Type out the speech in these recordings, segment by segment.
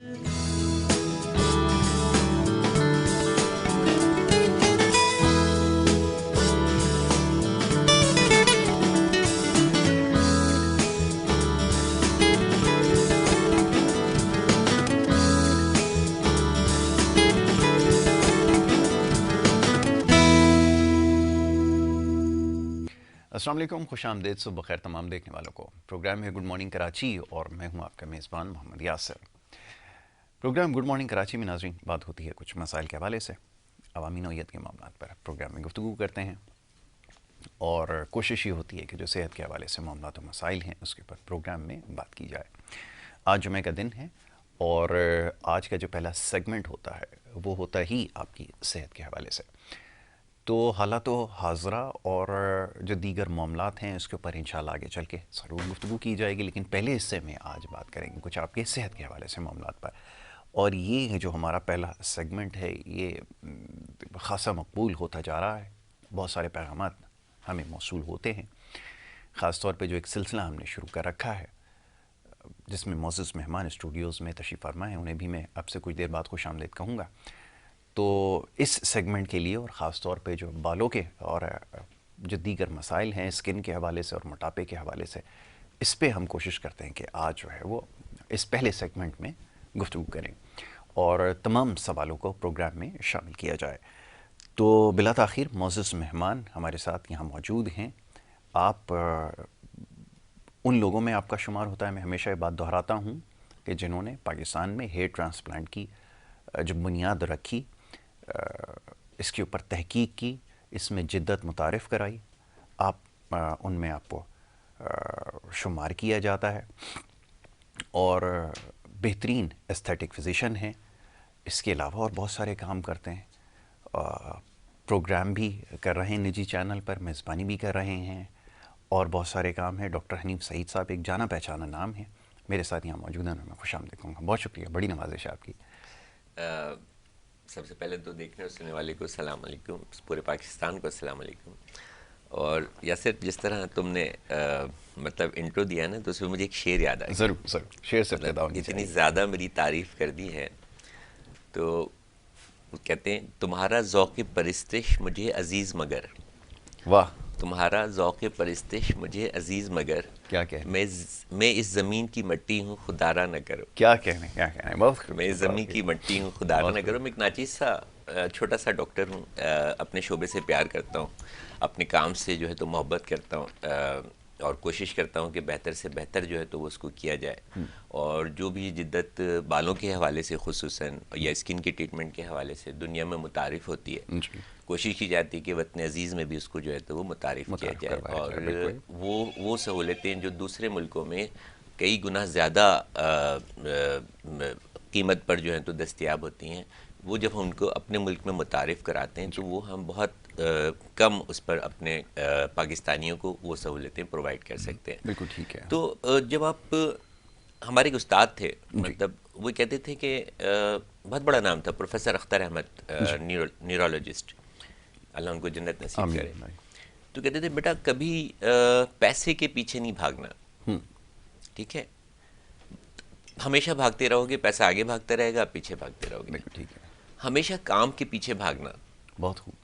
السلام علیکم، خوش آمدید، صبح بخیر تمام دیکھنے والوں کو۔ پروگرام ہے گڈ مارننگ کراچی اور میں ہوں آپ کا میزبان Muhammad Yasir. Programme good morning Karachi میں ناظرین بات ہوتی ہے کچھ مسائل کے حوالے سے، عوامی نوعیت کے معاملات پر پروگرام میں گفتگو کرتے ہیں، اور کوشش یہ ہوتی ہے کہ جو صحت کے حوالے سے معاملات و مسائل ہیں اس کے اوپر پروگرام میں بات کی جائے۔ آج جمعہ کا دن ہے اور آج کا جو پہلا سیگمنٹ ہوتا ہے وہ ہوتا ہی آپ کی صحت کے حوالے سے، تو حالات و حاضرہ اور جو دیگر معاملات ہیں اس کے اوپر انشاءاللہ آگے چل کے ضرور گفتگو کی جائے گی، لیکن پہلے حصے میں آج بات کریں گے کچھ آپ کے صحت کے حوالے سے معاملات پر۔ اور یہ جو ہمارا پہلا سیگمنٹ ہے یہ خاصا مقبول ہوتا جا رہا ہے، بہت سارے پیغامات ہمیں موصول ہوتے ہیں، خاص طور پہ جو ایک سلسلہ ہم نے شروع کر رکھا ہے جس میں معزز مہمان اسٹوڈیوز میں تشریف فرما ہیں، انہیں بھی میں اب سے کچھ دیر بعد خوش آمدید کہوں گا۔ تو اس سیگمنٹ کے لیے اور خاص طور پہ جو بالوں کے اور جو دیگر مسائل ہیں اسکن کے حوالے سے اور موٹاپے کے حوالے سے، اس پہ ہم کوشش کرتے ہیں کہ آج جو ہے وہ اس پہلے سیگمنٹ میں گفتگو کریں اور تمام سوالوں کو پروگرام میں شامل کیا جائے۔ تو بلا تاخیر معزز مہمان ہمارے ساتھ یہاں موجود ہیں۔ آپ ان لوگوں میں آپ کا شمار ہوتا ہے، میں ہمیشہ یہ بات دہراتا ہوں کہ جنہوں نے پاکستان میں ہیئر ٹرانسپلانٹ کی جو بنیاد رکھی، اس کے اوپر تحقیق کی، اس میں جدت متعارف کرائی، آپ ان میں آپ کو شمار کیا جاتا ہے، اور بہترین ایستھیٹک فزیشین ہیں۔ اس کے علاوہ اور بہت سارے کام کرتے ہیں، پروگرام بھی کر رہے ہیں نجی چینل پر، میزبانی بھی کر رہے ہیں، اور بہت سارے کام ہیں۔ ڈاکٹر حنیف سعید صاحب ایک جانا پہچانا نام ہے، میرے ساتھ یہاں موجود ہیں، میں خوش آمدید کہوں گا۔ بہت شکریہ، بڑی نوازش ہے آپ کی۔ سب سے پہلے تو دیکھنے اور سننے والے کو السلام علیکم، پورے پاکستان کو السلام علیکم۔ اور یاسر، جس طرح تم نے مطلب انٹرو دیا نا، تو اس میں مجھے ایک شعر یاد آ گیا۔ ضرور ضرور، شعر سے ابتدا ہونی اتنی چاہیے۔ زیادہ میری تعریف کر دی ہے، تو کہتے ہیں تمہارا ذوق پرستش مجھے عزیز مگر، واہ، تمہارا ذوق پرستش مجھے عزیز مگر، کیا کہنے، میں اس زمین کی مٹی ہوں خدارہ نہ کرو، کیا کہنے، کیا کہنے، بہت خوب، میں اس زمین کی مٹی ہوں خدارہ نہ کرو۔ میں ایک ناچیز سا چھوٹا سا ڈاکٹر ہوں، اپنے شعبے سے پیار کرتا ہوں، اپنے کام سے جو ہے تو محبت کرتا ہوں، اور کوشش کرتا ہوں کہ بہتر سے بہتر جو ہے تو وہ اس کو کیا جائے، اور جو بھی جدت بالوں کے حوالے سے خصوصاً یا اسکن کے ٹریٹمنٹ کے حوالے سے دنیا میں متعارف ہوتی ہے، کوشش کی جاتی ہے کہ وطن عزیز میں بھی اس کو جو ہے تو وہ متعارف کیا جائے، اور وہ سہولتیں جو دوسرے ملکوں میں کئی گنا زیادہ قیمت پر جو ہے تو دستیاب ہوتی ہیں، وہ جب ہم ان کو اپنے ملک میں متعارف کراتے ہیں تو وہ ہم بہت کم اس پر اپنے پاکستانیوں کو وہ سہولتیں پرووائڈ کر سکتے ہیں۔ بالکل ٹھیک ہے۔ تو جب آپ، ہمارے ایک استاد تھے، مطلب وہ کہتے تھے کہ بہت بڑا نام تھا، پروفیسر اختر احمد، نیورولوجسٹ، اللہ ان کو جنت نصیب کرے، تو کہتے تھے بیٹا کبھی پیسے کے پیچھے نہیں بھاگنا، ٹھیک ہے، ہمیشہ بھاگتے رہو گے، پیسہ آگے بھاگتا رہے گا، آپ پیچھے بھاگتے رہو گے، بالکل ٹھیک ہے، ہمیشہ کام کے پیچھے بھاگنا، بہت خوب،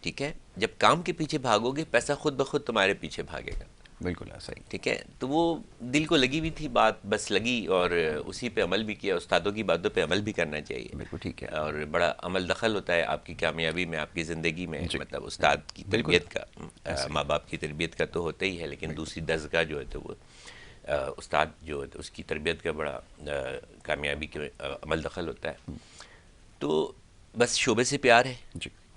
ٹھیک ہے، جب کام کے پیچھے بھاگو گے پیسہ خود بخود تمہارے پیچھے بھاگے گا، بالکل ایسا ہی، ٹھیک ہے۔ تو وہ دل کو لگی ہوئی تھی بات، بس لگی، اور اسی پہ عمل بھی کیا، استادوں کی باتوں پہ عمل بھی کرنا چاہیے، بالکل ٹھیک ہے، اور بڑا عمل دخل ہوتا ہے آپ کی کامیابی میں، آپ کی زندگی میں، مطلب استاد کی تربیت کا، ماں باپ کی تربیت کا تو ہوتا ہی ہے، لیکن دوسری درجہ جو ہے تو وہ استاد جو ہے اس کی تربیت کا بڑا کامیابی کے عمل دخل ہوتا ہے۔ تو بس شعبے سے پیار ہے،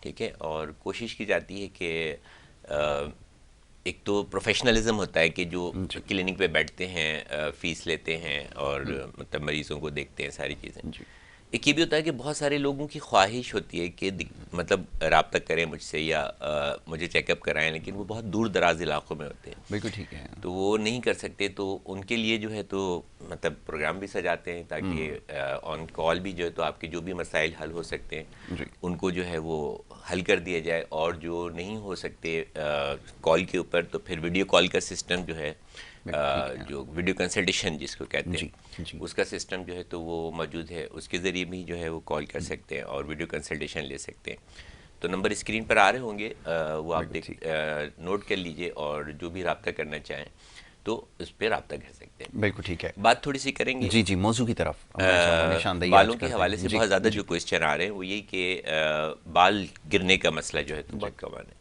ٹھیک ہے، اور کوشش کی جاتی ہے کہ ایک تو پروفیشنلزم ہوتا ہے کہ جو کلینک پہ بیٹھتے ہیں، فیس لیتے ہیں، اور مطلب مریضوں کو دیکھتے ہیں، ساری چیزیں۔ ایک یہ بھی ہوتا ہے کہ بہت سارے لوگوں کی خواہش ہوتی ہے کہ مطلب رابطہ کریں مجھ سے یا مجھے چیک اپ کرائیں، لیکن وہ بہت دور دراز علاقوں میں ہوتے ہیں، بالکل ٹھیک ہے، تو وہ نہیں کر سکتے، تو ان کے لیے جو ہے تو مطلب پروگرام بھی سجاتے ہیں تاکہ آن کال بھی جو ہے تو آپ کے جو بھی مسائل حل ہو سکتے ہیں ان کو جو ہے وہ حل کر دیا جائے، اور جو نہیں ہو سکتے کال کے اوپر تو پھر ویڈیو کال کا سسٹم جو ہے جو ویڈیو کنسلٹیشن جس کو کہتے ہیں اس کا سسٹم جو ہے تو وہ موجود ہے. اس کے ذریعے بھی جو ہے وہ کال کر سکتے ہیں اور ویڈیو کنسلٹیشن لے سکتے ہیں. تو نمبر اسکرین پر آ رہے ہوں گے, وہ آپ نوٹ کر لیجئے, اور جو بھی رابطہ کرنا چاہیں تو اس پہ رابطہ کر سکتے ہیں. بالکل ٹھیک ہے. بات تھوڑی سی کریں گے جی موضوع کی طرف. بالوں کے حوالے سے بہت زیادہ جو کوئسچن آ رہے ہیں وہ یہی کہ بال گرنے کا مسئلہ جو ہے تو بہت کمان ہے.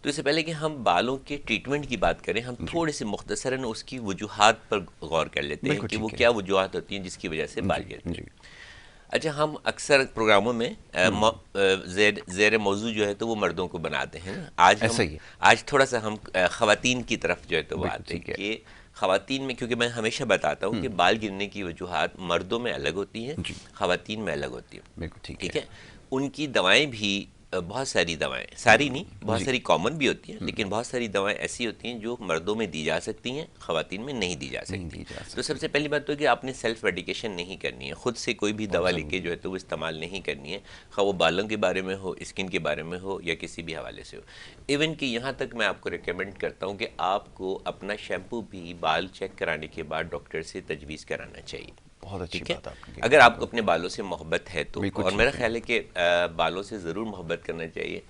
تو اس سے پہلے کہ ہم بالوں کے ٹریٹمنٹ کی بات کریں, ہم تھوڑے سے مختصراً اس کی وجوہات پر غور کر لیتے ہیں کہ وہ کیا وجوہات ہوتی ہیں جس کی وجہ سے بال گرتے ہیں. اچھا, ہم اکثر پروگراموں میں زیر موضوع جو ہے تو وہ مردوں کو بناتے ہیں. آج تھوڑا سا ہم خواتین کی طرف جو ہے تو وہ آتے ہیں کہ خواتین میں, کیونکہ میں ہمیشہ بتاتا ہوں کہ بال گرنے کی وجوہات مردوں میں الگ ہوتی ہیں, خواتین میں الگ ہوتی ہیں. ٹھیک ہے. ان کی دوائیں بھی بہت ساری دوائیں, ساری نہیں, بہت ساری کامن بھی ہوتی ہیں, لیکن بہت ساری دوائیں ایسی ہوتی ہیں جو مردوں میں دی جا سکتی ہیں, خواتین میں نہیں دی جا سکتی. تو سب سے پہلی بات تو ہے کہ آپ نے سیلف میڈیکیشن نہیں کرنی ہے, خود سے کوئی بھی دوا لے کے جو ہے تو وہ استعمال نہیں کرنی ہے, خواہ وہ بالوں کے بارے میں ہو, اسکن کے بارے میں ہو, یا کسی بھی حوالے سے ہو. ایون کہ یہاں تک میں آپ کو ریکمینڈ کرتا ہوں کہ آپ کو اپنا شیمپو بھی بال چیک کرانے کے بعد ڈاکٹر سے تجویز کرانا چاہیے. بہت اچھی بات آپ کی. اگر آپ کو اپنے بالوں سے محبت ہے تو, اور میرا خیال ہے کہ بالوں سے ضرور محبت کرنا چاہیے,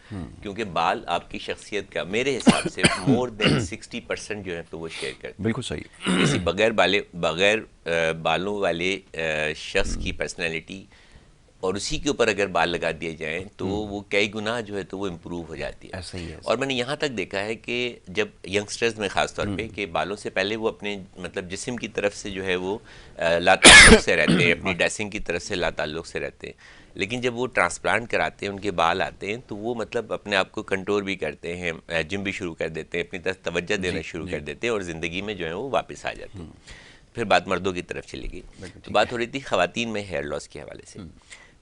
کیونکہ بال آپ کی شخصیت کا میرے حساب سے مور دین 60% جو ہے تو وہ شیئر کرتے ہیں. بالکل صحیح. کسی بغیر بالوں والے شخص کی پرسنالٹی اور اسی کے اوپر اگر بال لگا دیے جائیں تو وہ کئی گنا جو ہے تو وہ امپروو ہو جاتی ہے. ایسا ہی ہے. اور میں نے یہاں تک دیکھا ہے کہ جب ینگسٹرز میں خاص طور پہ کہ بالوں سے پہلے وہ اپنے مطلب جسم کی طرف سے جو ہے وہ لاتعلق سے رہتے ہیں, اپنی ڈریسنگ کی طرف سے لاتعلق سے رہتے ہیں, لیکن جب وہ ٹرانسپلانٹ کراتے ہیں, ان کے بال آتے ہیں تو وہ مطلب اپنے آپ کو کنٹرول بھی کرتے ہیں, جم بھی شروع کر دیتے ہیں, اپنی طرف توجہ دینا شروع کر دیتے ہیں, اور زندگی میں جو ہے وہ واپس آ جاتے ہیں. پھر بات مردوں کی طرف چلے گی. تو بات ہو رہی تھی خواتین میں ہیئر لاس کے حوالے سے.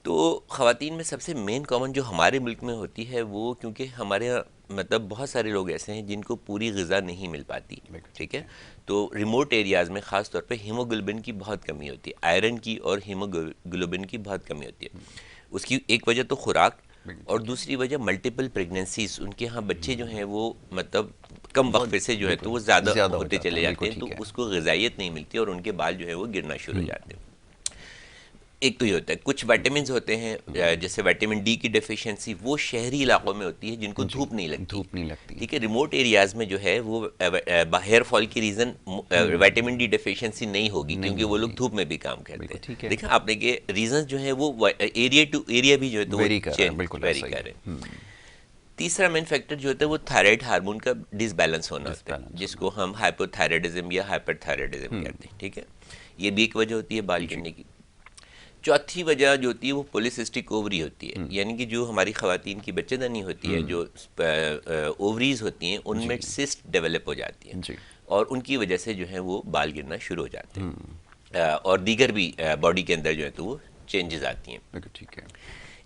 تو خواتین میں سب سے مین کامن جو ہمارے ملک میں ہوتی ہے وہ, کیونکہ ہمارے مطلب بہت سارے لوگ ایسے ہیں جن کو پوری غذا نہیں مل پاتی. ٹھیک ہے. تو ریموٹ ایریاز میں خاص طور پہ ہیموگلوبن کی بہت کمی ہوتی ہے, آئرن کی اور ہیموگلوبن کی بہت کمی ہوتی ہے. اس کی ایک وجہ تو خوراک, اور دوسری وجہ ملٹیپل پریگننسیز. ان کے ہاں بچے جو ہیں وہ مطلب کم وقفے سے جو ہے تو وہ زیادہ ہوتے چلے جاتے ہیں, تو اس کو غذائیت نہیں ملتی اور ان کے بال جو ہے وہ گرنا شروع ہو جاتے ہیں. ایک تو یہ ہوتا ہے, کچھ وائٹامنز ہوتے ہیں جیسے وائٹامن ڈی کی ڈیفیشنسی, وہ شہری علاقوں میں ہوتی ہے جن کو دھوپ نہیں لگتی. ٹھیک ہے. ریموٹ ایریاز میں جو ہے وہ ہیئر فال کی ریزن وائٹامن ڈی ڈیفیشنسی نہیں ہوگی, کیونکہ وہ لوگ دھوپ میں بھی کام کرتے ہیں. دیکھیں آپ نے کہ ریزنز جو ہیں وہ ایریا ٹو ایریا بھی جو ہے تو ویری کر رہے ہیں. تیسرا مین فیکٹر جو ہوتا ہے وہ تھائرائڈ ہارمون کا ڈس بیلنس ہونا ہوتا ہے, جس کو ہم ہائپو تھائرائڈزم یا ہائپر تھائرائڈزم کہتے ہیں. ٹھیک ہے. یہ بھی ایک وجہ ہوتی ہے بال گرنے کی. چوتھی وجہ جو ہوتی ہے وہ پولیسسٹک اووری ہوتی ہے, یعنی کہ جو ہماری خواتین کی بچے دانی ہوتی ہے, جو اووریز ہوتی ہیں, ان میں سسٹ ڈیولپ ہو جاتی ہیں, اور ان کی وجہ سے جو ہے وہ بال گرنا شروع ہو جاتے ہیں, اور دیگر بھی باڈی کے اندر جو ہے تو وہ چینجز آتی ہیں. ٹھیک ہے.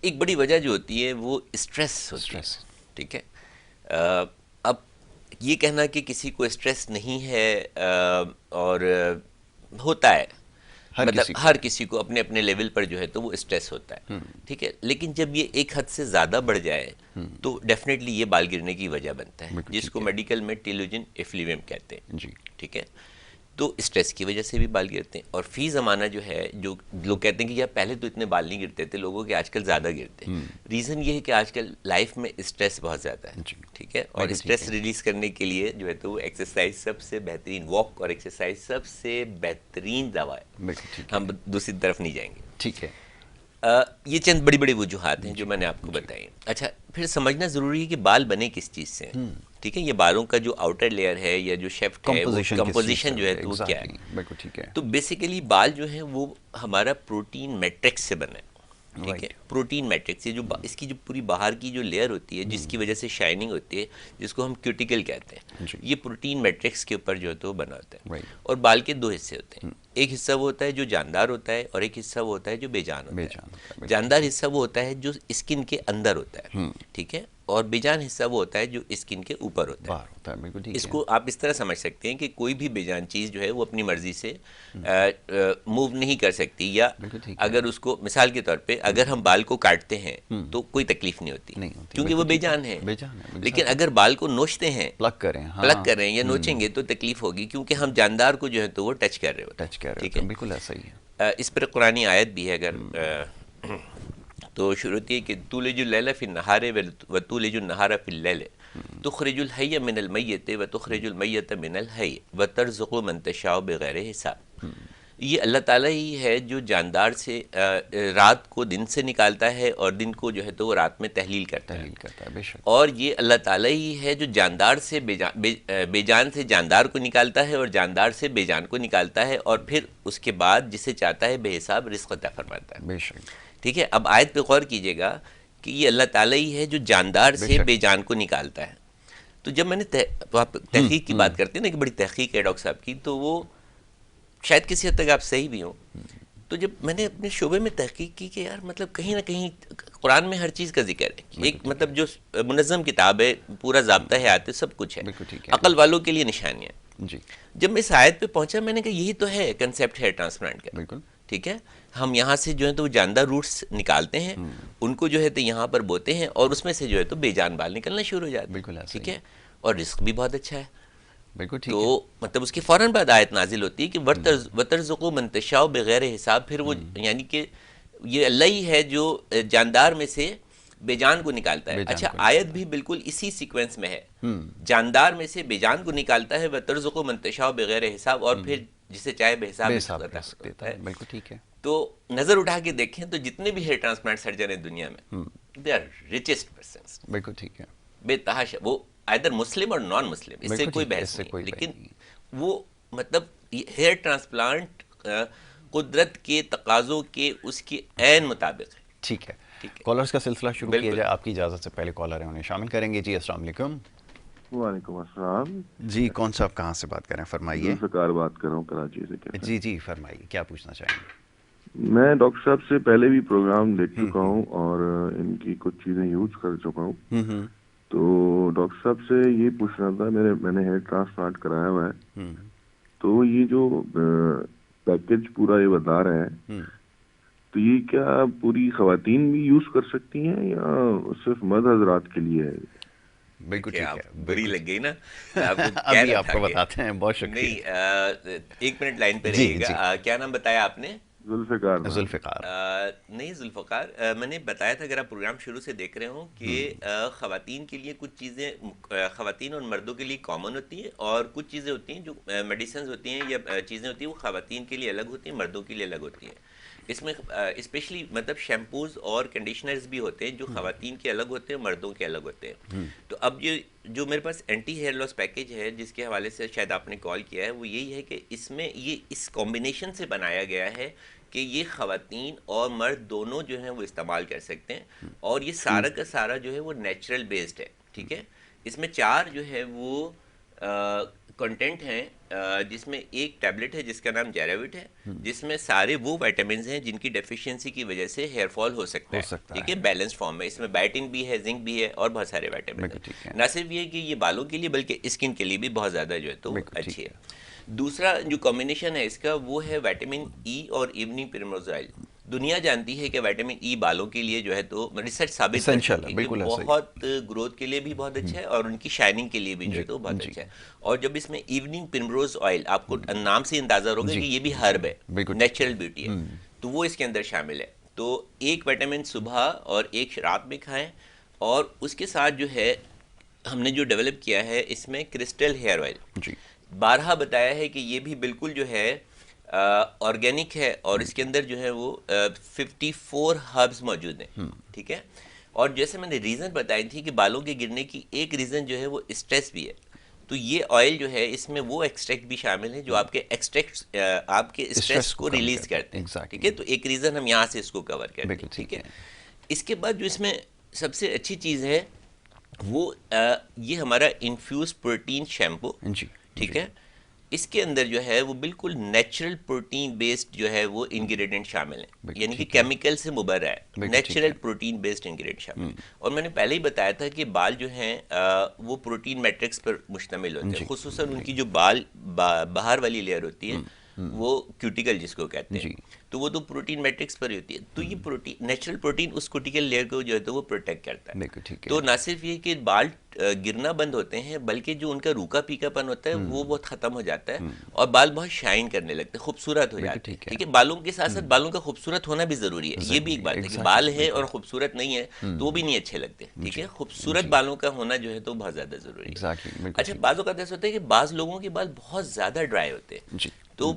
ایک بڑی وجہ جو ہوتی ہے وہ اسٹریس ہوتی ہے. ٹھیک ہے. اب یہ کہنا کہ کسی کو اسٹریس نہیں ہے, اور ہوتا ہے, مطلب ہر کسی کو اپنے اپنے لیول پر جو ہے تو وہ اسٹریس ہوتا ہے. ٹھیک ہے. لیکن جب یہ ایک حد سے زیادہ بڑھ جائے تو ڈیفینیٹلی یہ بال گرنے کی وجہ بنتا ہے, جس کو میڈیکل میں ٹیلوجن ایفلیویم کہتے ہیں. ٹھیک ہے. تو اسٹریس کی وجہ سے بھی بال گرتے ہیں. اور فی زمانہ جو ہے, جو لوگ کہتے ہیں کہ یار پہلے تو اتنے بال نہیں گرتے تھے لوگوں کے, آج کل زیادہ گرتے ہیں. ریزن یہ ہے کہ آج کل لائف میں اسٹریس بہت زیادہ ہے. ٹھیک ہے. اور اسٹریس ریلیز کرنے کے لیے جو ہے تو وہ ایکسرسائز سب سے بہترین, واک اور ایکسرسائز سب سے بہترین دوا ہے. ہم دوسری طرف نہیں جائیں گے. ٹھیک ہے. یہ چند بڑی بڑی وجوہات ہیں جو میں نے آپ کو بتائی. اچھا, پھر سمجھنا ضروری ہے کہ بال بنے کس چیز سے. ٹھیک ہے. یہ بالوں کا جو آؤٹر لیئر ہے یا جو شیفٹ ہے, کمپوزیشن جو ہے تو وہ کیا ہے. تو بیسیکلی بال جو ہے وہ ہمارا پروٹین میٹرکس سے بنا ہے. ٹھیک ہے. پروٹین میٹرکس, یہ جو اس کی جو پوری باہر کی جو لیئر ہوتی ہے جس کی وجہ سے شائننگ ہوتی ہے, جس کو ہم کیوٹیکل کہتے ہیں, یہ پروٹین میٹرکس کے اوپر جو ہے تو بنا ہوتا ہے. اور بال کے دو حصے ہوتے ہیں. ایک حصہ وہ ہوتا ہے جو جاندار ہوتا ہے, اور ایک حصہ وہ ہوتا ہے جو بے جان ہوتا ہے. جاندار حصہ وہ ہوتا ہے جو اسکن کے اندر ہوتا ہے. ٹھیک ہے. اور بے جان حصہ وہ ہوتا ہے جو اسکن کے اوپر ہوتا ہے. بالکل ٹھیک ہے. اس کو آپ اس طرح سمجھ سکتے ہیں کہ کوئی بھی بے جان چیز جو ہے وہ اپنی مرضی سے موو نہیں کر سکتی, یا اگر اس کو مثال کے طور پہ اگر ہم بال کو کاٹتے ہیں تو کوئی تکلیف نہیں ہوتی کیونکہ وہ بے جان ہے. لیکن اگر بال کو نوچتے ہیں, پلگ کر رہے ہیں یا نوچیں گے تو تکلیف ہوگی, کیونکہ ہم جاندار کو جو ہے تو وہ ٹچ کر رہے ہوتے ہیں. ٹھیک ہے, بالکل ایسا ہی ہے. اس پر قرآنی آیت بھی ہے, اگر تو شروع ہوتی ہے کہ تولج اللیل فی النہار و تولج النہار فی اللیل تخرج الحی من المیت و تخرج المیت من الحی و ترزق من تشاء بغیر حساب. یہ اللہ تعالیٰ ہی ہے جو جاندار سے رات کو دن سے نکالتا ہے اور دن کو جو ہے تو وہ رات میں تحلیل کرتا ہے. بے شک. اور یہ اللہ تعالیٰ ہی ہے جو جاندار سے بے جان سے جاندار کو نکالتا ہے اور جاندار سے بے جان کو نکالتا ہے, اور پھر اس کے بعد جسے چاہتا ہے بے حساب رزق عطا فرماتا ہے. بے شک. ٹھیک ہے, اب آیت پہ غور کیجئے گا کہ یہ اللہ تعالیٰ ہی ہے جو جاندار سے بے جان کو نکالتا ہے. تو جب میں نے تحقیق کی بات کرتے ہیں نا کہ بڑی تحقیق ہے ڈاکٹر صاحب کی, تو وہ شاید کسی حد تک آپ صحیح بھی ہوں. تو جب میں نے اپنے شعبے میں تحقیق کی کہ یار مطلب کہیں نہ کہیں قرآن میں ہر چیز کا ذکر ہے, ایک مطلب جو منظم کتاب ہے, پورا ضابطہ ہے, آتے سب کچھ ہے, عقل والوں کے لیے نشانیاں. جب میں اس آیت پہ پہنچا میں نے کہا یہی تو ہے کنسیپٹ ہیئر ٹرانسپلانٹ کا. بالکل ٹھیک ہے, ہم یہاں سے جو ہے تو وہ جاندار روٹس نکالتے ہیں, ان کو جو ہے تو یہاں پر بوتے ہیں, اور اس میں سے جو ہے تو بے جان بال نکلنا شروع ہو جاتے ہیں. بالکل ٹھیک ہے, اور رزق بھی بہت اچھا ہے. بالکل ٹھیک. تو مطلب اس کے فوراً بعد آیت نازل ہوتی ہے کہ وَتَرْزُقُ مَن تَشَاءُ بغیر حساب. پھر وہ یعنی کہ یہ اللہ ہی ہے جو جاندار میں سے بے جان کو نکالتا ہے. اچھا, آیت بھی بالکل اسی سیکوینس میں ہے, جاندار میں سے بے جان کو نکالتا ہے, وَتَرْزُقُ مَن تَشَاءُ بغیر حساب, اور پھر جسے چاہے بے حساب دیتا ہے. بالکل ٹھیک ہے. تو نظر اٹھا کے دیکھیں تو جتنے بھی ہیئر ٹرانسپلانٹ سرجن ہیں دنیا میں, دے آر ریچسٹ پرسنس. بالکل ٹھیک ہے, بے تحاشا. وہ آئدر مسلم اور نان مسلم, اس سے کوئی بحث نہیں, لیکن وہ مطلب ہیئر ٹرانسپلانٹ قدرت کے تقاضوں کے اس کے عین مطابق ہے. ٹھیک ہے, کالرز کا سلسلہ شروع کیا جائے. آپ کی اجازت سے پہلے کالر ہیں, انہیں شامل کریں گے. جی السلام علیکم. وعلیکم السلام. جی کون صاحب کہاں سے بات کریں, فرمائیے. ذوالفقار بات کر رہا ہوں کراچی سے. جی جی فرمائیے, کیا پوچھنا چاہیں گے. میں ڈاکٹر صاحب سے پہلے بھی پروگرام دیکھ چکا ہوں اور ان کی کچھ چیزیں یوز کر چکا ہوں. تو ڈاکٹر صاحب سے یہ پوچھنا تھا, میں نے ہیئر ٹرانسپلانٹ کرایا ہوا ہے, تو یہ جو پیکج پورا یہ بتا رہے ہیں, تو یہ کیا پوری خواتین بھی یوز کر سکتی ہیں یا صرف مرد حضرات کے لیے ہے؟ بالکل ٹھیک ہے, بری لگ گئی نا. ابھی آپ کو بتاتے ہیں, بہت شکریہ. نہیں, ایک منٹ لائن پہ رہیے گا. کیا نام بتایا آپ نے؟ ذوالفقار. نہیں ذوالفقار, میں نے بتایا تھا, اگر آپ پروگرام شروع سے دیکھ رہے ہوں, کہ خواتین کے لیے کچھ چیزیں خواتین اور مردوں کے لیے کامن ہوتی ہیں, اور کچھ چیزیں ہوتی ہیں جو میڈیسنز ہوتی ہیں یا چیزیں ہوتی ہیں وہ خواتین کے لیے الگ ہوتی ہیں, مردوں کے لیے الگ ہوتی ہیں. اس میں اسپیشلی مطلب شیمپوز اور کنڈیشنرز بھی ہوتے ہیں جو خواتین کے الگ ہوتے ہیں, مردوں کے الگ ہوتے ہیں. تو اب یہ جو میرے پاس اینٹی ہیئر لاس پیکیج ہے جس کے حوالے سے شاید آپ نے کال کیا ہے, وہ یہی ہے کہ اس میں یہ اس کمبینیشن سے بنایا گیا ہے کہ یہ خواتین اور مرد دونوں جو ہیں وہ استعمال کر سکتے ہیں, اور یہ سارا کا سارا جو ہے وہ نیچرل بیسڈ ہے. ٹھیک ہے, اس میں 4 جو ہے وہ کنٹینٹ ہیں, جس میں ایک ٹیبلٹ ہے جس کا نام جیراوٹ ہے, جس میں سارے وہ وائٹامنز ہیں جن کی ڈیفیشینسی کی وجہ سے ہیئر فال ہو سکتا ہے. ٹھیک ہے, بیلنس فارم میں. اس میں بائٹن بھی ہے, زنک بھی ہے, اور بہت سارے وائٹامنز ہیں. نہ صرف یہ کہ یہ بالوں کے لیے بلکہ اسکن کے لیے بھی بہت زیادہ جو ہے تو اچھی ہے. دوسرا جو کمبینیشن ہے اس کا وہ ہے وائٹامن ای اور ایوننگ پرمروز آئل. دنیا جانتی ہے کہ وائٹامن ای بالوں کے لیے جو ہے تو ریسرچ ثابت کرتی ہے کہ بہت گروتھ کے لیے بھی بہت اچھا ہے, اور ان کی شائننگ کے لیے بھی جو ہے تو بہت اچھا ہے. اور جب اس میں ایوننگ پرمروز آئل, آپ کو نام سے اندازہ ہوگا کہ یہ بھی ہرب ہے, نیچرل بیوٹی ہے, تو وہ اس کے اندر شامل ہے. تو ایک وائٹامن صبح اور ایک رات میں کھائیں, اور اس کے ساتھ جو ہے ہم نے جو ڈیولپ کیا ہے اس میں کرسٹل ہیئر آئل. بارہا بتایا ہے کہ یہ بھی بالکل جو ہے آرگینک ہے, اور اس کے اندر جو ہے وہ 54 ہربز موجود ہیں. ٹھیک ہے, اور جیسے میں نے ریزن بتائی تھی کہ بالوں کے گرنے کی ایک ریزن جو ہے وہ اسٹریس بھی ہے, تو یہ آئل جو ہے اس میں وہ ایکسٹریکٹ بھی شامل ہے جو آپ کے آپ کے اسٹریس کو ریلیز کرتے ہیں. ٹھیک ہے, تو ایک ریزن ہم یہاں سے اس کو کور کرتے ہیں. ٹھیک ہے, اس کے بعد جو اس میں سب سے اچھی چیز ہے وہ یہ ہمارا انفیوز پروٹین شیمپو. ٹھیک ہے, اس کے اندر جو ہے وہ بالکل نیچرل پروٹین بیسڈ جو ہے وہ انگریڈینٹ شامل ہیں، یعنی کہ کیمیکل سے مبرہ ہے، نیچرل پروٹین بیسڈ انگریڈینٹ شامل ہیں. اور میں نے پہلے ہی بتایا تھا کہ بال جو ہیں وہ پروٹین میٹرکس پر مشتمل ہوتے ہیں، خصوصاً ان کی جو بال باہر والی لیئر ہوتی ہے وہ کیوٹیکل جس کو کہتے ہیں، تو وہ تو پروٹین میٹرکس پر ہی ہوتی ہے. تو یہ پروٹین، نیچرل پروٹین اس کیوٹیکل لیئر کو جو ہے تو وہ پروٹیکٹ کرتا ہے. تو نہ صرف یہ کہ بال گرنا بند ہوتے ہیں بلکہ جو ان کا روکا پیکا پن ہوتا ہے وہ بہت ختم ہو جاتا ہے اور بال بہت شائن کرنے لگتے ہیں، خوبصورت ہو جاتے ہیں. ٹھیک ہے، بالوں کے ساتھ ساتھ بالوں کا خوبصورت ہونا بھی ضروری ہے. یہ بھی ایک بات ہے کہ بال ہے اور خوبصورت نہیں ہے تو وہ بھی نہیں اچھے لگتے. ٹھیک ہے، خوبصورت بالوں کا ہونا جو ہے تو بہت زیادہ ضروری ہے. اچھا، بعض اوقات ایسا ہوتا ہے کہ بعض لوگوں کے بال بہت زیادہ ڈرائی ہوتے ہیں، تو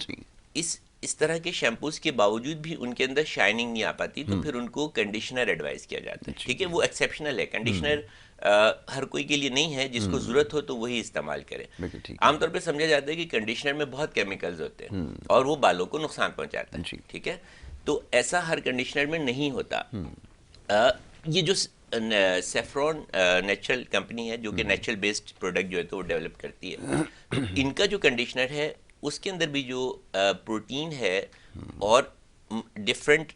اس طرح کے شیمپوز کے باوجود بھی ان کے اندر شائننگ نہیں آ پاتی، تو پھر ان کو کنڈیشنر ایڈوائز کیا جاتا ہے. ٹھیک ہے، وہ ایکسیپشنل ہے، کنڈیشنر ہر کوئی کے لیے نہیں ہے، جس کو ضرورت ہو تو وہی استعمال کرے. عام طور پہ سمجھا جاتا ہے کہ کنڈیشنر میں بہت کیمیکلز ہوتے ہیں اور وہ بالوں کو نقصان پہنچاتا ہے. ٹھیک ہے، تو ایسا ہر کنڈیشنر میں نہیں ہوتا. یہ جو سیفرون نیچرل کمپنی ہے جو کہ نیچرل بیسڈ پروڈکٹ جو ہے تو وہ ڈیولپ کرتی ہے، ان کا جو کنڈیشنر ہے اس کے اندر بھی جو پروٹین ہے اور ڈفرینٹ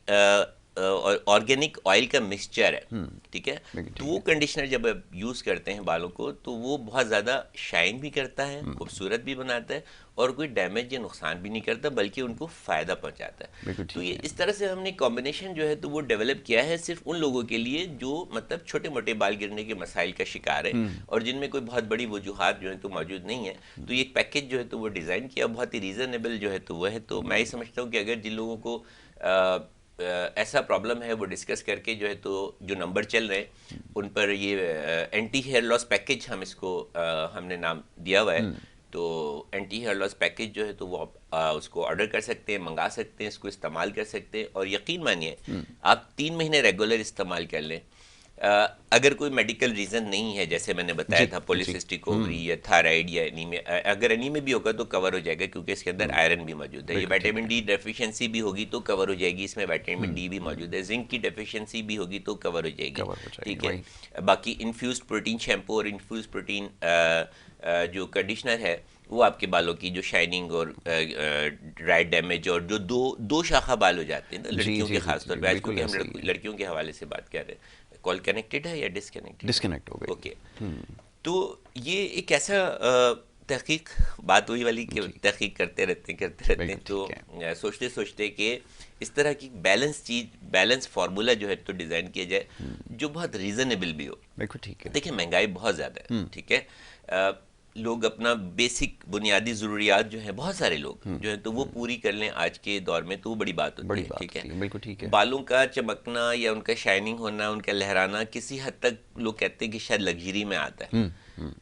آرگینک آئل کا مکسچر ہے. ٹھیک ہے، تو وہ کنڈیشنر جب آپ یوز کرتے ہیں بالوں کو تو وہ بہت زیادہ شائن بھی کرتا ہے، خوبصورت بھی بناتا ہے اور کوئی ڈیمیج یا نقصان بھی نہیں کرتا بلکہ ان کو فائدہ پہنچاتا ہے. تو یہ اس طرح سے ہم نے کمبینیشن جو ہے تو وہ ڈیولپ کیا ہے صرف ان لوگوں کے لیے جو مطلب چھوٹے موٹے بال گرنے کے مسائل کا شکار ہے اور جن میں کوئی بہت بڑی وجوہات جو ہیں تو موجود نہیں ہیں. تو یہ ایک پیکیج جو ہے تو وہ ڈیزائن کیا بہت ہی ریزنیبل جو ہے تو وہ ہے. تو میں یہ سمجھتا ہوں کہ اگر جن لوگوں کو ایسا پرابلم ہے وہ ڈسکس کر کے جو ہے تو جو نمبر چل رہے ہیں ان پر یہ اینٹی ہیئر لاس پیکیج ہم نے نام دیا ہوا ہے. تو اینٹی ہیئر لاس پیکیج جو ہے تو وہ اس کو آرڈر کر سکتے ہیں، منگا سکتے ہیں، اس کو استعمال کر سکتے ہیں اور یقین مانیے آپ 3 مہینے ریگولر استعمال کر لیں. اگر کوئی میڈیکل ریزن نہیں ہے جیسے میں نے بتایا تھا پولیسسٹک اووری یا تھائرائڈ یا انیمیا، اگر انیمیا بھی ہوگا تو کور ہو جائے گا کیونکہ اس کے اندر آئرن بھی موجود ہے. یہ وٹامن ڈی ڈیفیشنسی بھی ہوگی تو کور ہو جائے گی، اس میں وٹامن ڈی بھی موجود ہے. زنک کی ڈیفیشنسی بھی ہوگی تو کور ہو جائے گی. ٹھیک ہے، باقی انفیوزڈ پروٹین شیمپو اور انفیوزڈ پروٹین جو کنڈیشنر ہے وہ آپ کے بالوں کی جو شائننگ اور ڈرائی ڈیمیج اور جو دو شاخہ بال ہو جاتے ہیں نا لڑکیوں کے، خاص طور پہ آج کل ہم لڑکیوں کے حوالے سے بات کر رہے ہیں. کال کنیکٹڈ ہے یا ڈسکنیکٹ ہو گئی؟ اوکے. تو یہ ایک ایسا تحقیق، بات وہی والی کہ تحقیق کرتے رہتے ہیں تو سوچتے سوچتے کہ اس طرح کی بیلنس فارمولا جو ہے تو ڈیزائن کیا جائے جو بہت ریزنیبل بھی ہو. دیکھیں مہنگائی بہت زیادہ ہے. ٹھیک ہے، لوگ اپنا بیسک بنیادی ضروریات جو ہیں بہت سارے لوگ جو ہیں تو وہ پوری کر لیں آج کے دور میں تو وہ بڑی بات ہوتی ہے. ٹھیک ہے، بالکل ٹھیک ہے. بالوں کا چمکنا یا ان کا شائننگ ہونا، ان کا لہرانا کسی حد تک لوگ کہتے ہیں کہ شاید لگژری میں آتا ہے.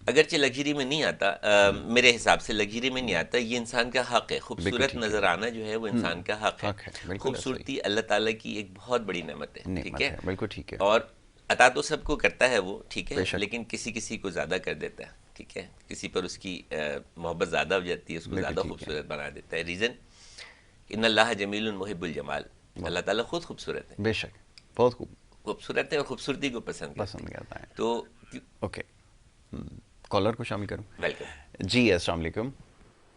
اگرچہ لگژری میں نہیں آتا، میرے حساب سے لگژری میں نہیں آتا. یہ انسان کا حق ہے، خوبصورت نظر آنا جو ہے وہ انسان کا حق ہے. خوبصورتی اللہ تعالیٰ کی ایک بہت بڑی نعمت ہے. ٹھیک ہے، بالکل ٹھیک ہے. اور عطا تو سب کو کرتا ہے وہ، ٹھیک ہے، لیکن کسی کو زیادہ کر دیتا ہے. ٹھیک ہے، کسی پر اس کی محبت زیادہ ہو جاتی ہے، اس کو زیادہ خوبصورت بنا دیتا ہے. ریزن ان اللہ جمیل محب الجمال، اللہ تعالیٰ خود خوبصورت ہے. بے شک، بہت خوبصورت ہے اور خوبصورتی کو پسند کرتا ہے. تو اوکے، کالر کو شامل کروں. ویلکم جی، السلام علیکم.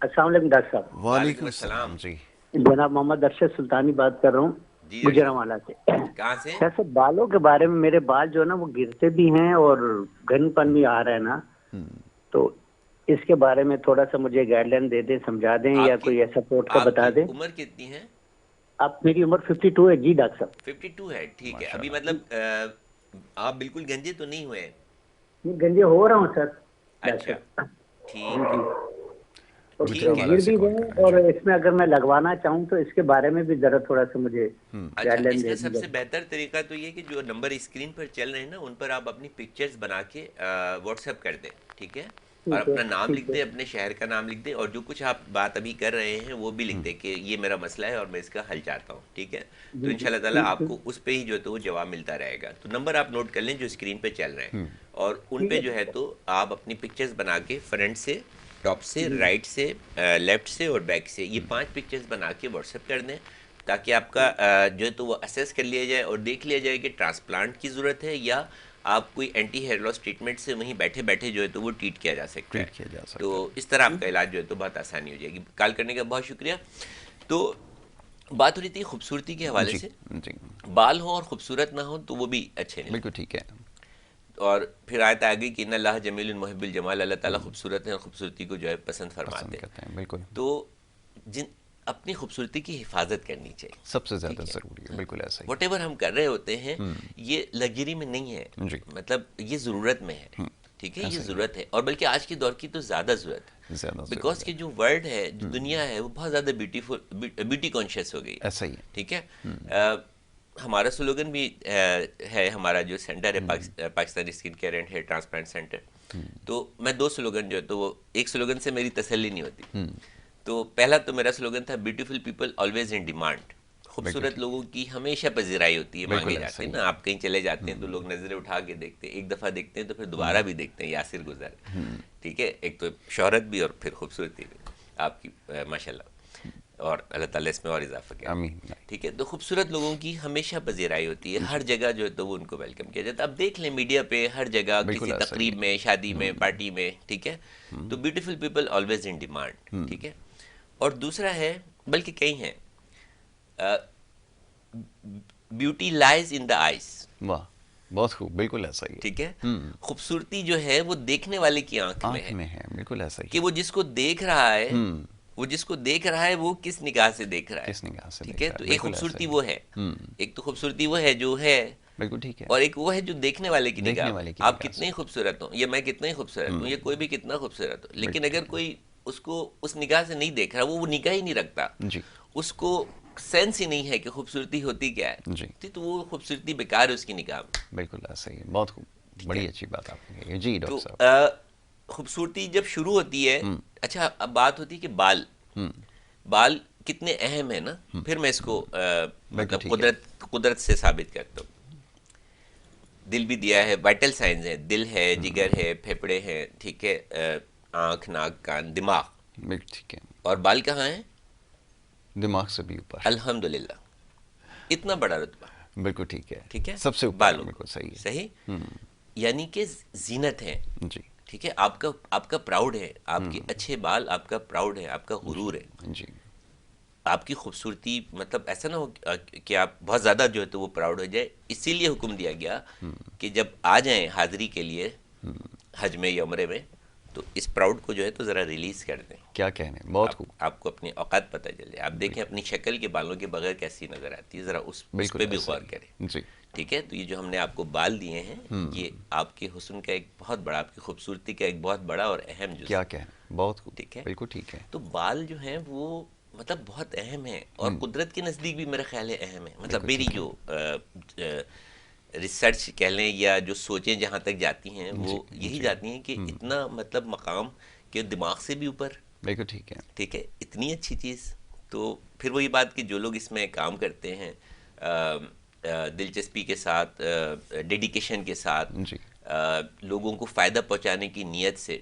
السلام علیکم ڈاکٹر صاحب. وعلیکم السلام. جی جناب محمد ارشد سلطانی بات کر رہا ہوں گجرانوالہ سے. کہاں سے؟ سر بالوں کے بارے میں، میرے بال جو ہے نا وہ گرتے بھی ہیں اور گھن پن بھی آ رہا ہے نا، تو اس کے بارے میں تھوڑا سا مجھے گائیڈ لائن دے دیں، سمجھا دیں یا کوئی ایسا پورٹ کا بتا دیں. عمر کتنی ہے؟ اب میری عمر 52 ہے. جی ڈاکٹر صاحب 52 ہے. ٹھیک ہے، ابھی مطلب آپ بالکل گنجے تو نہیں ہوئے؟ گنجے ہو رہا ہوں سر. اچھا ٹھیک ہے. گر بھی گئے اور اس میں اگر میں لگوانا چاہوں تو اس کے بارے میں بھی ذرا تھوڑا سا مجھے اچھا. اس کا سب سے بہتر طریقہ تو یہ کہ جو نمبر اسکرین پر چل رہے ہیں نا ان پر آپ اپنی پکچرز بنا کے واٹس ایپ کر دیں. ٹھیک ہے، اور اپنا نام لکھ دیں، اپنے شہر کا نام لکھ دیں اور جو کچھ آپ بات ابھی کر رہے ہیں وہ بھی لکھ دیں کہ یہ میرا مسئلہ ہے اور میں اس کا حل چاہتا ہوں. ٹھیک ہے، تو ان شاء اللہ تعالیٰ آپ کو اس پہ ہی جو ہے تو وہ جواب ملتا رہے گا. تو نمبر آپ نوٹ کر لیں جو اسکرین پہ چل رہے ہیں اور ان پہ جو ہے تو آپ اپنی پکچرز بنا کے فرنٹ سے، ٹاپ سے، رائٹ سے، لیفٹ سے اور بیک سے، یہ 5 پکچرز بنا کے واٹس ایپ کر دیں تاکہ آپ کا جو ہے تو وہ اسیس کر لیا جائے اور دیکھ لیا جائے کہ ٹرانسپلانٹ کی ضرورت ہے یا آپ کوئی اینٹی ہیئر لاس ٹریٹمنٹ سے وہیں بیٹھے بیٹھے جو ہے تو وہ ٹریٹ کیا جا سکتا ہے. تو اس طرح آپ کا علاج جو ہے تو بہت آسانی ہو جائے گی. کال کرنے کا بہت شکریہ. تو بات ہو رہی تھی خوبصورتی کے حوالے سے. بال ہوں اور خوبصورت نہ ہوں تو وہ بھی اچھے نہیں. بالکل ٹھیک ہے. اور پھر آیت آ گئی کہ ان اللہ جمیل محب الجمال, اللہ تعالیٰ خوبصورت ہے اور خوبصورتی کو جو ہے پسند فرماتے ہیں. بالکل. تو اپنی خوبصورتی کی حفاظت کرنی چاہیے, سب سے زیادہ ضروری ہے. بالکل ایسا ہی. واٹ ایور ہم کر رہے ہوتے ہیں یہ لگژری میں نہیں ہے, مطلب یہ ضرورت میں ہے. ٹھیک ہے, یہ ضرورت ہے, اور بلکہ آج کے دور کی تو زیادہ ضرورت ہے, بیکاز کہ جو ورلڈ ہے, جو دنیا ہے, وہ بہت زیادہ بیوٹی کانشیس ہو گئی. ایسا ہی. ٹھیک ہے. ہمارا سلوگن بھی ہے, ہمارا جو سینٹر ہے Pakistani skin care and here transplant centre, تو میں 2 سلوگن جو ہے تو وہ ایک سلوگن سے میری تسلی نہیں ہوتی. تو پہلا تو میرا سلوگن تھا beautiful people always in demand. خوبصورت لوگوں کی ہمیشہ پذیرائی ہوتی ہے, مانگے جاتے ہیں نا. آپ کہیں چلے جاتے ہیں تو لوگ نظریں اٹھا کے دیکھتے ہیں, ایک دفعہ دیکھتے ہیں تو پھر دوبارہ بھی دیکھتے ہیں. یاسر گزر, ٹھیک ہے, ایک تو شہرت بھی اور پھر خوبصورتی بھی آپ کی ماشاء اللہ, اور اللہ تعالیٰ اس میں اور اضافہ کیا. ٹھیک ہے. تو خوبصورت لوگوں کی ہمیشہ پذیرائی ہوتی ہے, ہر جگہ جو ہے تو وہ ان کو ویلکم کیا جاتا ہے. اب دیکھ لیں میڈیا پہ ہر جگہ, کسی تقریب میں, شادی میں, پارٹی میں. ٹھیک ہے. تو beautiful people always in demand. ٹھیک ہے. اور دوسرا ہے, بلکہ کئی ہیں, بیوٹی لائز ان دا آئیز. واہ, بہت خوب. بالکل ایسا ہی. ٹھیک ہے. خوبصورتی جو ہے وہ دیکھنے والے کی آنکھ میں ہے. بالکل ایسا ہی. کہ وہ جس کو دیکھ رہا ہے, وہ جس کو دیکھ رہا ہے وہ کس نگاہ سے دیکھ رہا ہے. کس نگاہ سے. ٹھیک ہے. تو ایک خوبصورتی وہ ہے, ایک تو خوبصورتی وہ ہے جو ہے, بالکل ٹھیک ہے, اور ایک وہ ہے جو دیکھنے والے کی نگاہ. آپ کتنے خوبصورت ہوں, یا میں کتنے خوبصورت ہوں, یا کوئی بھی کتنا خوبصورت ہو, لیکن اگر کوئی اس کو اس نگاہ سے نہیں دیکھ رہا, وہ نگاہ ہی نہیں رکھتا, اس کو سینس ہی نہیں ہے کہ خوبصورتی ہوتی کیا ہے, تو وہ خوبصورتی بیکار ہے اس کی نگاہ میں. بالکل ایسا ہی ہے. بہت خوب, بڑی اچھی بات آپ نے کہی. جی ڈاکٹر صاحب. تو خوبصورتی جب شروع ہوتی ہے, اچھا اب بات ہوتی ہے کہ بال کتنے اہم ہیں نا. پھر میں اس کو مطلب قدرت سے ثابت کرتا ہوں. دل بھی دیا ہے, وائٹل سائنز ہیں, دل ہے, جگر ہے, پھیپھڑے ہیں, ٹھیک ہے, آنکھ, ناک, کان, دماغ. ٹھیک ہے. اور بال کہاں ہیں؟ دماغ سے بھی اوپر. الحمدللہ, اتنا بڑا رتبہ. بالکل ٹھیک ہے. ٹھیک ہے. سب سے اوپر. بالکل صحیح ہے. صحیح. یعنی کہ زینت ہے. جی. ٹھیک ہے. آپ کا پراؤڈ ہے, آپ کے اچھے بال آپ کا پراؤڈ ہے, آپ کا غرور ہے. جی. آپ کی خوبصورتی, مطلب ایسا نہ ہو کہ آپ بہت زیادہ جو ہے تو وہ پراؤڈ ہو جائے. اسی لیے حکم دیا گیا کہ جب آ جائیں حاضری کے لیے حج میں یا عمرے میں, تو اس پراؤڈ کو جو ہے تو ذرا ریلیز کر دیں. کیا کہنے, بہت خوب. آپ کو اپنی اوقات پتہ چل جائے. آپ دیکھیں اپنی شکل کے بالوں کے بغیر کیسی نظر آتی ہے, ذرا اس پہ بھی غور کریں. جی. ٹھیک ہے. تو یہ جو ہم نے آپ کو بال دیے ہیں, یہ آپ کے حسن کا ایک بہت بڑا, آپ کی خوبصورتی کا ایک بہت بڑا اور اہم جزو. کیا کہنے, بہت خوب. ٹھیک ہے. بالکل ٹھیک ہے. تو بال جو ہیں وہ مطلب بہت اہم ہیں, اور قدرت کے نزدیک بھی میرا خیال ہے اہم ہے. مطلب میری جو ریسرچ کہہ لیں یا جو سوچیں جہاں تک جاتی ہیں وہ یہی جاتی ہیں کہ اتنا مطلب مقام کہ دماغ سے بھی اوپر. بالکل ٹھیک ہے. ٹھیک ہے. اتنی اچھی چیز. تو پھر وہی بات کہ جو لوگ اس میں کام کرتے ہیں دلچسپی کے ساتھ, ڈیڈیکیشن کے ساتھ, لوگوں کو فائدہ پہنچانے کی نیت سے,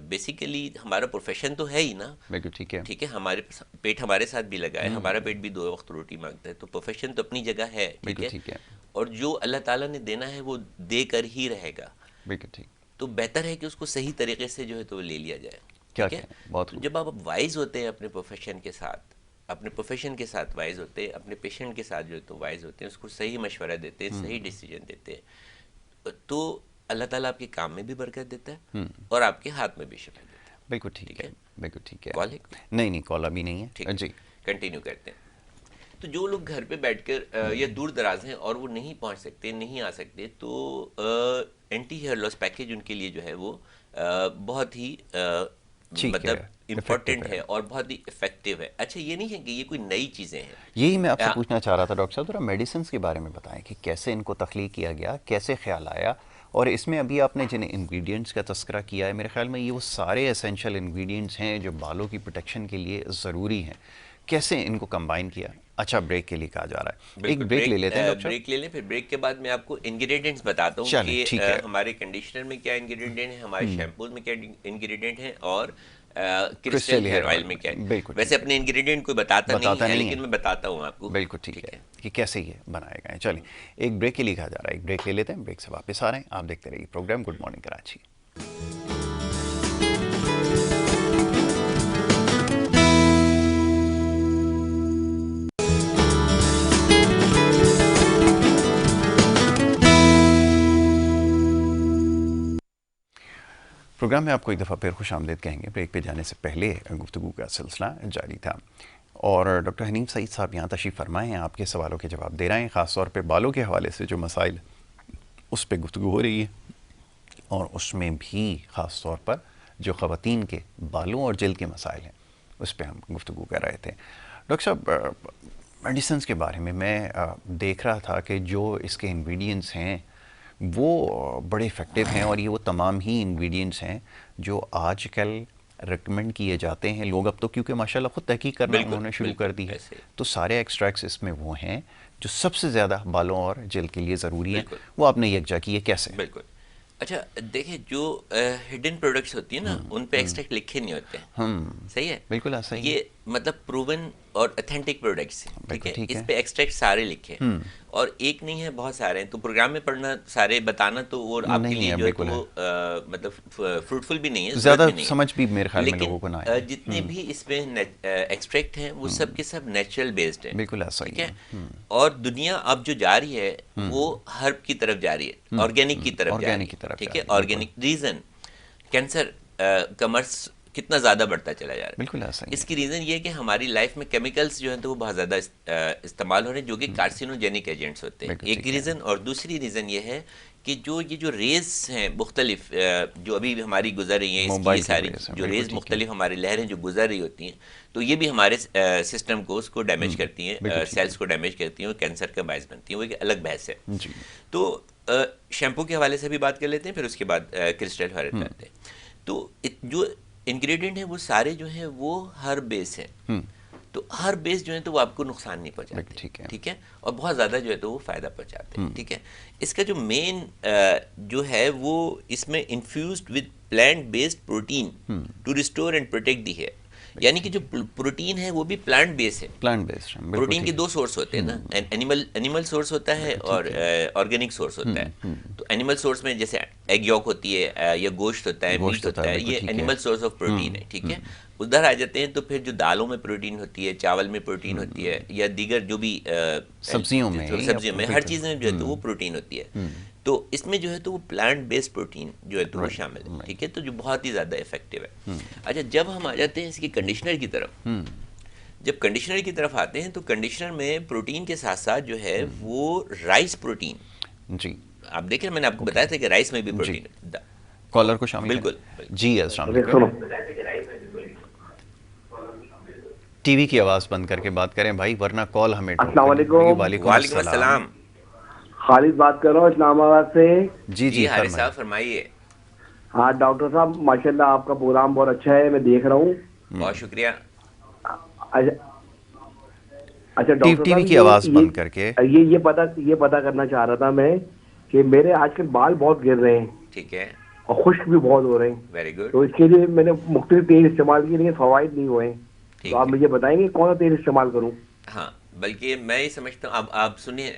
بیسیکلی ہمارا پروفیشن تو ہے ہی نا. ٹھیک ہے. ٹھیک ہے. ہمارے پیٹ ہمارے ساتھ بھی لگا ہے, ہمارا پیٹ بھی 2 وقت روٹی مانگتا ہے, تو پروفیشن تو اپنی جگہ ہے. ٹھیک ہے. اور جو اللہ تعالیٰ نے دینا ہے وہ دے کر ہی رہے گا. بالکل ٹھیک. تو بہتر ہے کہ اس کو صحیح طریقے سے جو ہے تو لے لیا جائے. ٹھیک ہے. بہت جب آپ وائز ہوتے ہیں اپنے پروفیشن کے ساتھ, وائز ہوتے ہیں, اپنے پیشنٹ کے ساتھ جو ہے تو وائز ہوتے ہیں, اس کو صحیح مشورہ دیتے ہیں, صحیح ڈیسیجن دیتے ہیں, تو اللہ تعالیٰ آپ کے کام میں بھی برکت دیتا ہے اور آپ کے ہاتھ میں بھی شفا دیتا ہے. بالکل ٹھیک ہے. بالکل ٹھیک ہے. کال ہے؟ نہیں, کال ابھی نہیں ہے. جی, کنٹینیو کرتے ہیں. تو جو لوگ گھر پہ بیٹھ کر یا دور دراز ہیں اور وہ نہیں پہنچ سکتے, نہیں آ سکتے, تو اینٹی ہیئر لاس پیکیج ان کے لیے جو ہے وہ بہت ہی مطلب امپورٹنٹ ہے اور بہت ہی افیکٹو ہے. اچھا, یہ نہیں ہے کہ یہ کوئی نئی چیزیں ہیں. یہی میں آپ سے پوچھنا چاہ رہا تھا ڈاکٹر صاحب, ذرا میڈیسنس کے بارے میں بتائیں کہ کیسے ان کو تخلیق کیا گیا, کیسے خیال آیا, اور اس میں ابھی آپ نے جن انگریڈینٹس کا تذکرہ کیا ہے, میرے خیال میں یہ وہ سارے اسینشل انگریڈینٹس ہیں جو بالوں کی پروٹیکشن کے لیے ضروری ہیں. کیسے ان کو کمبائن کیا؟ اچھا, بریک کے لیے کہا جا رہا ہے, ایک بریک لے لیتے ہیں. بریک لے لیں, پھر بریک کے بعد میں آپ کو انگریڈینٹس بتاتا ہوں کہ ہمارے کنڈیشنر میں کیا انگریڈینٹ ہیں, ہمارے شیمپوز میں کیا انگریڈینٹ ہیں, اور کرسٹل ہیئر آئل میں کیا ہے. ویسے اپنے انگریڈینٹ کوئی بتاتا نہیں ہے لیکن میں بتاتا ہوں آپ کو. بالکل ٹھیک ہے کہ کیسے یہ بنائے گئے ہیں. چلیے ایک بریک کے لیے کہا جا رہا ہے, ایک بریک لے لیتے ہیں, بریک سے واپس آ رہے ہیں. آپ دیکھتے رہیے program good morning Karachi. Program میں آپ کو ایک دفعہ پھر خوش آمدید کہیں گے. بریک پہ جانے سے پہلے گفتگو کا سلسلہ جاری تھا اور ڈاکٹر حنیم سعید صاحب یہاں تشریف فرمائے ہیں, آپ کے سوالوں کے جواب دے رہے ہیں. خاص طور پہ بالوں کے حوالے سے جو مسائل اس پہ گفتگو ہو رہی ہے, اور اس میں بھی خاص طور پر جو خواتین کے بالوں اور جلد کے مسائل ہیں اس پہ ہم گفتگو کر رہے تھے. ڈاکٹر صاحب میڈیسنس کے بارے میں دیکھ رہا تھا کہ جو اس کے انگریڈینٹس ہیں وہ بڑے افیکٹو ہیں, اور یہ وہ تمام ہی انگریڈینٹس ہیں جو آج کل ریکمینڈ کیے جاتے ہیں. لوگ اب تو کیونکہ ماشاءاللہ خود تحقیق کرنا انہوں نے شروع کر دی ہے, تو سارے ایکسٹریکٹس اس میں وہ ہیں جو سب سے زیادہ بالوں اور جلد کے لیے ضروری ہیں, وہ آپ نے یکجا کیے کیسے؟ بالکل. اچھا دیکھیں جو ہڈن پروڈکٹس ہوتی ہیں نا ان پہ ایکسٹریکٹ لکھے نہیں ہوتے ہیں. صحیح ہے, بالکل صحیح. یہ مطلب پروون اور اتھینٹک پروڈکٹس ہیں, ٹھیک ہے. اس پہ ایکسٹریکٹ سارے لکھے ہیں اور ایک نہیں ہے بہت سارے ہیں. تو پروگرام میں پڑھنا سارے بتانا تو وہ آپ کے لیے جو ہے وہ مطلب فروٹفل بھی نہیں ہے, زیادہ سمجھ بھی میرے خیال میں لوگوں کو نہ آئے. جتنے بھی اس میں ایکسٹریکٹ ہیں وہ سب کے سب نیچرل بیسڈ ہیں. بالکل صحیح ہے. اور دنیا اب جو جا رہی ہے وہ ہرب کی طرف جا رہی ہے, آرگینک کی طرف جا رہی ہے, ٹھیک ہے. آرگینک ریزن کینسر کا مرض کتنا زیادہ بڑھتا چلا جا رہا ہے. بالکل ایسا. اس کی ریزن یہ ہے کہ ہماری لائف میں کیمیکلز جو ہیں تو وہ بہت زیادہ استعمال ہو رہے ہیں جو کہ کارسینوجینک ایجنٹس ہوتے ہیں, ایک ریزن. اور دوسری ریزن یہ ہے کہ جو ریز ہیں مختلف جو ابھی ہماری گزر رہی ہیں, اس کی ساری جو ریز مختلف ہماری لہریں جو گزر رہی ہوتی ہیں تو یہ بھی ہمارے سسٹم کو اس کو ڈیمیج کرتی ہیں, سیلز کو ڈیمیج کرتی ہیں, وہ کینسر کا باعث بنتی ہیں. وہ ایک الگ بحث ہے. تو شیمپو کے حوالے سے بھی بات کر لیتے ہیں, پھر اس کے بعد کرسٹل حوالے کرتے ہیں. تو جو انگریڈینٹ ہیں وہ سارے جو ہیں وہ ہر بیس ہیں. تو ہر بیس جو ہے تو وہ آپ کو نقصان نہیں پہنچاتے, ٹھیک ہے, اور بہت زیادہ جو ہے تو وہ فائدہ پہنچاتے ہیں, ٹھیک ہے. اس کا جو مین جو ہے وہ اس میں infused with plant based protein to restore and protect the hair. یعنی کہ جو پروٹین ہے وہ بھی پلانٹ بیس ہے. پلانٹ بیسڈ پروٹین کے دو سورس ہوتے ہیں نا, اینیمل سورس ہوتا ہے اور آرگینک سورس ہوتا ہے. تو اینیمل سورس میں جیسے ایگ یولک ہوتی ہے یا گوشت ہوتا ہے, میٹ ہوتا ہے, یہ اینیمل سورس آف پروٹین ہے, ٹھیک ہے. ادھر آ جاتے ہیں تو پھر جو دالوں میں پروٹین ہوتی ہے, چاول میں پروٹین ہوتی ہے, یا دیگر جو بھی سبزیوں میں ہر چیز میں جو ہے تو وہ پروٹین ہوتی ہے. تو اس میں جو ہے تو وہ پلانٹ بیسڈ پروٹین جو ہے تو وہ شامل ہے, ٹھیک ہے. تو جو بہت ہی زیادہ افیکٹو ہے. اچھا جب ہم آ جاتے ہیں اس کی کنڈیشنر کی طرف, جب کنڈیشنر کی طرف آتے ہیں تو کنڈیشنر میں پروٹین کے ساتھ ساتھ جو ہے وہ رائس پروٹین, جی آپ دیکھیں میں نے آپ کو بتایا تھا کہ رائس میں بھی پروٹین ہے. کالر کو شامل بالکل جی. السلام علیکم. ٹی وی کی آواز بند کر کے بات کریں بھائی, ورنہ کال ہمیں. السلام علیکم. وعلیکم السلام. خالد بات کر رہا ہوں اسلام آباد سے. جی حارث صاحب فرمائیے. ہاں ڈاکٹر صاحب ماشاءاللہ آپ کا پروگرام بہت اچھا ہے, میں دیکھ رہا ہوں. بہت شکریہ. اچھا ڈاکٹر ٹی وی کی آواز بند کر کے یہ پتا کرنا چاہ رہا تھا میں کہ میرے آج کل بال بہت گر رہے ہیں, ٹھیک ہے, اور خشک بھی بہت ہو رہے ہیں. Very good. تو اس کے لیے میں نے مختلف تیل استعمال کیے لیکن فوائد نہیں ہوئے ہیں. تو آپ مجھے بتائیں گے کون سا تیل استعمال کروں؟ ہاں بلکہ میں یہ سمجھتا ہوں آپ سنیں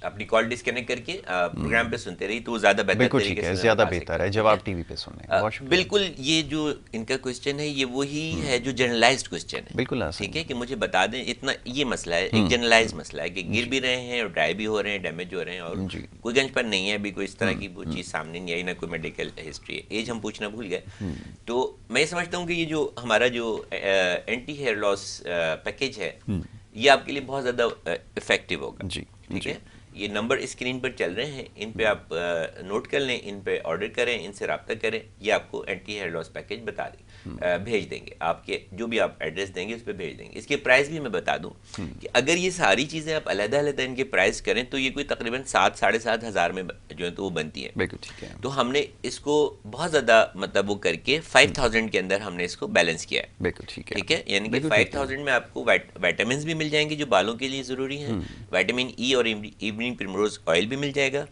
اپنی کال ڈسکنیکٹ کر کے پروگرام پہ سنتے رہی تو وہ زیادہ بہتر طریقے سے زیادہ بہتر ہے. جواب ٹی وی پہ سنیں. بالکل یہ جو ان کا کوشچن ہے یہ وہی ہے جو جنرلائزڈ کوشچن ہے. بالکل ٹھیک ہے کہ مجھے بتا دیں اتنا یہ مسئلہ ہے, ایک جنرلائز مسئلہ ہے کہ گر بھی رہے ہیں اور ڈرائی بھی ہو رہے ہیں, ڈیمیج ہو رہے ہیں, اور کوئی گنج پر نہیں ہے ابھی, کوئی اس طرح کی وہ چیز سامنے نہیں آئی, نہ کوئی میڈیکل ہسٹری ہے. ایج ہم پوچھنا بھول گئے. تو میں یہ سمجھتا ہوں کہ یہ جو ہمارا جو اینٹی ہیئر لاس پیکیج ہے یہ آپ کے لیے بہت زیادہ افیکٹو ہوگا. جی ٹھیک ہے. یہ نمبر اسکرین پر چل رہے ہیں, ان پہ آپ نوٹ کر لیں, ان پہ آرڈر کریں, ان سے رابطہ کریں. یہ آپ کو اینٹی ہیئر لاس پیکیج بتا دیں, بھیج دیں گے. آپ کے جو بھی آپ ایڈریس دیں گے اس پہ بھیج دیں گے. اس کے پرائز بھی میں بتا دوں کہ اگر یہ ساری چیزیں آپ علیحدہ علیحدہ ان کے پرائز کریں تو یہ کوئی تقریباً 7-7,500 ہزار میں جو ہے تو وہ بنتی ہے. بالکل. تو ہم نے اس کو بہت زیادہ مطلب وہ کر کے 5000 کے اندر ہم نے اس کو بیلنس کیا ہے. بالکل ٹھیک ہے. یعنی کہ 5000 میں آپ کو وائٹامنس بھی مل جائیں گے جو بالوں کے لیے ضروری ہیں, وائٹامن ای اور ایونی ایوننگ پرمروز آئل بھی مل جائے گا،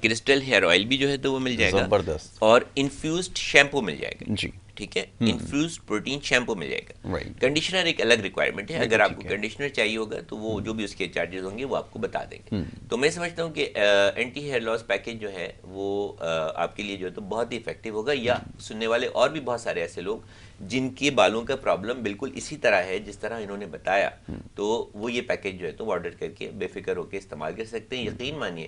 کرسٹل ہیئر آئل بھی جو ہے تو وہ مل جائے گا، اور انفیوزڈ شیمپو مل جائے گا. جی ٹھیک ہے، انفیوزڈ پروٹین شیمپو مل جائے گا. کنڈیشنر ایک الگ ریکوائرمنٹ ہے، اگر آپ کو کنڈیشنر چاہیے ہوگا تو وہ جو بھی اس کے چارجز ہوں گے وہ آپ کو بتا دیں گے. تو میں سمجھتا ہوں کہ اینٹی ہیئر لاس پیکیج جو ہے وہ آپ کے لیے جو ہے تو بہت ہی افیکٹو ہوگا. یا سننے والے اور بھی بہت سارے ایسے لوگ جن کے بالوں کا پرابلم بالکل اسی طرح ہے جس طرح انہوں نے بتایا، تو وہ یہ پیکیج جو ہے تو آرڈر کر کے بے فکر ہو کے استعمال کر سکتے ہیں. یقین مانیے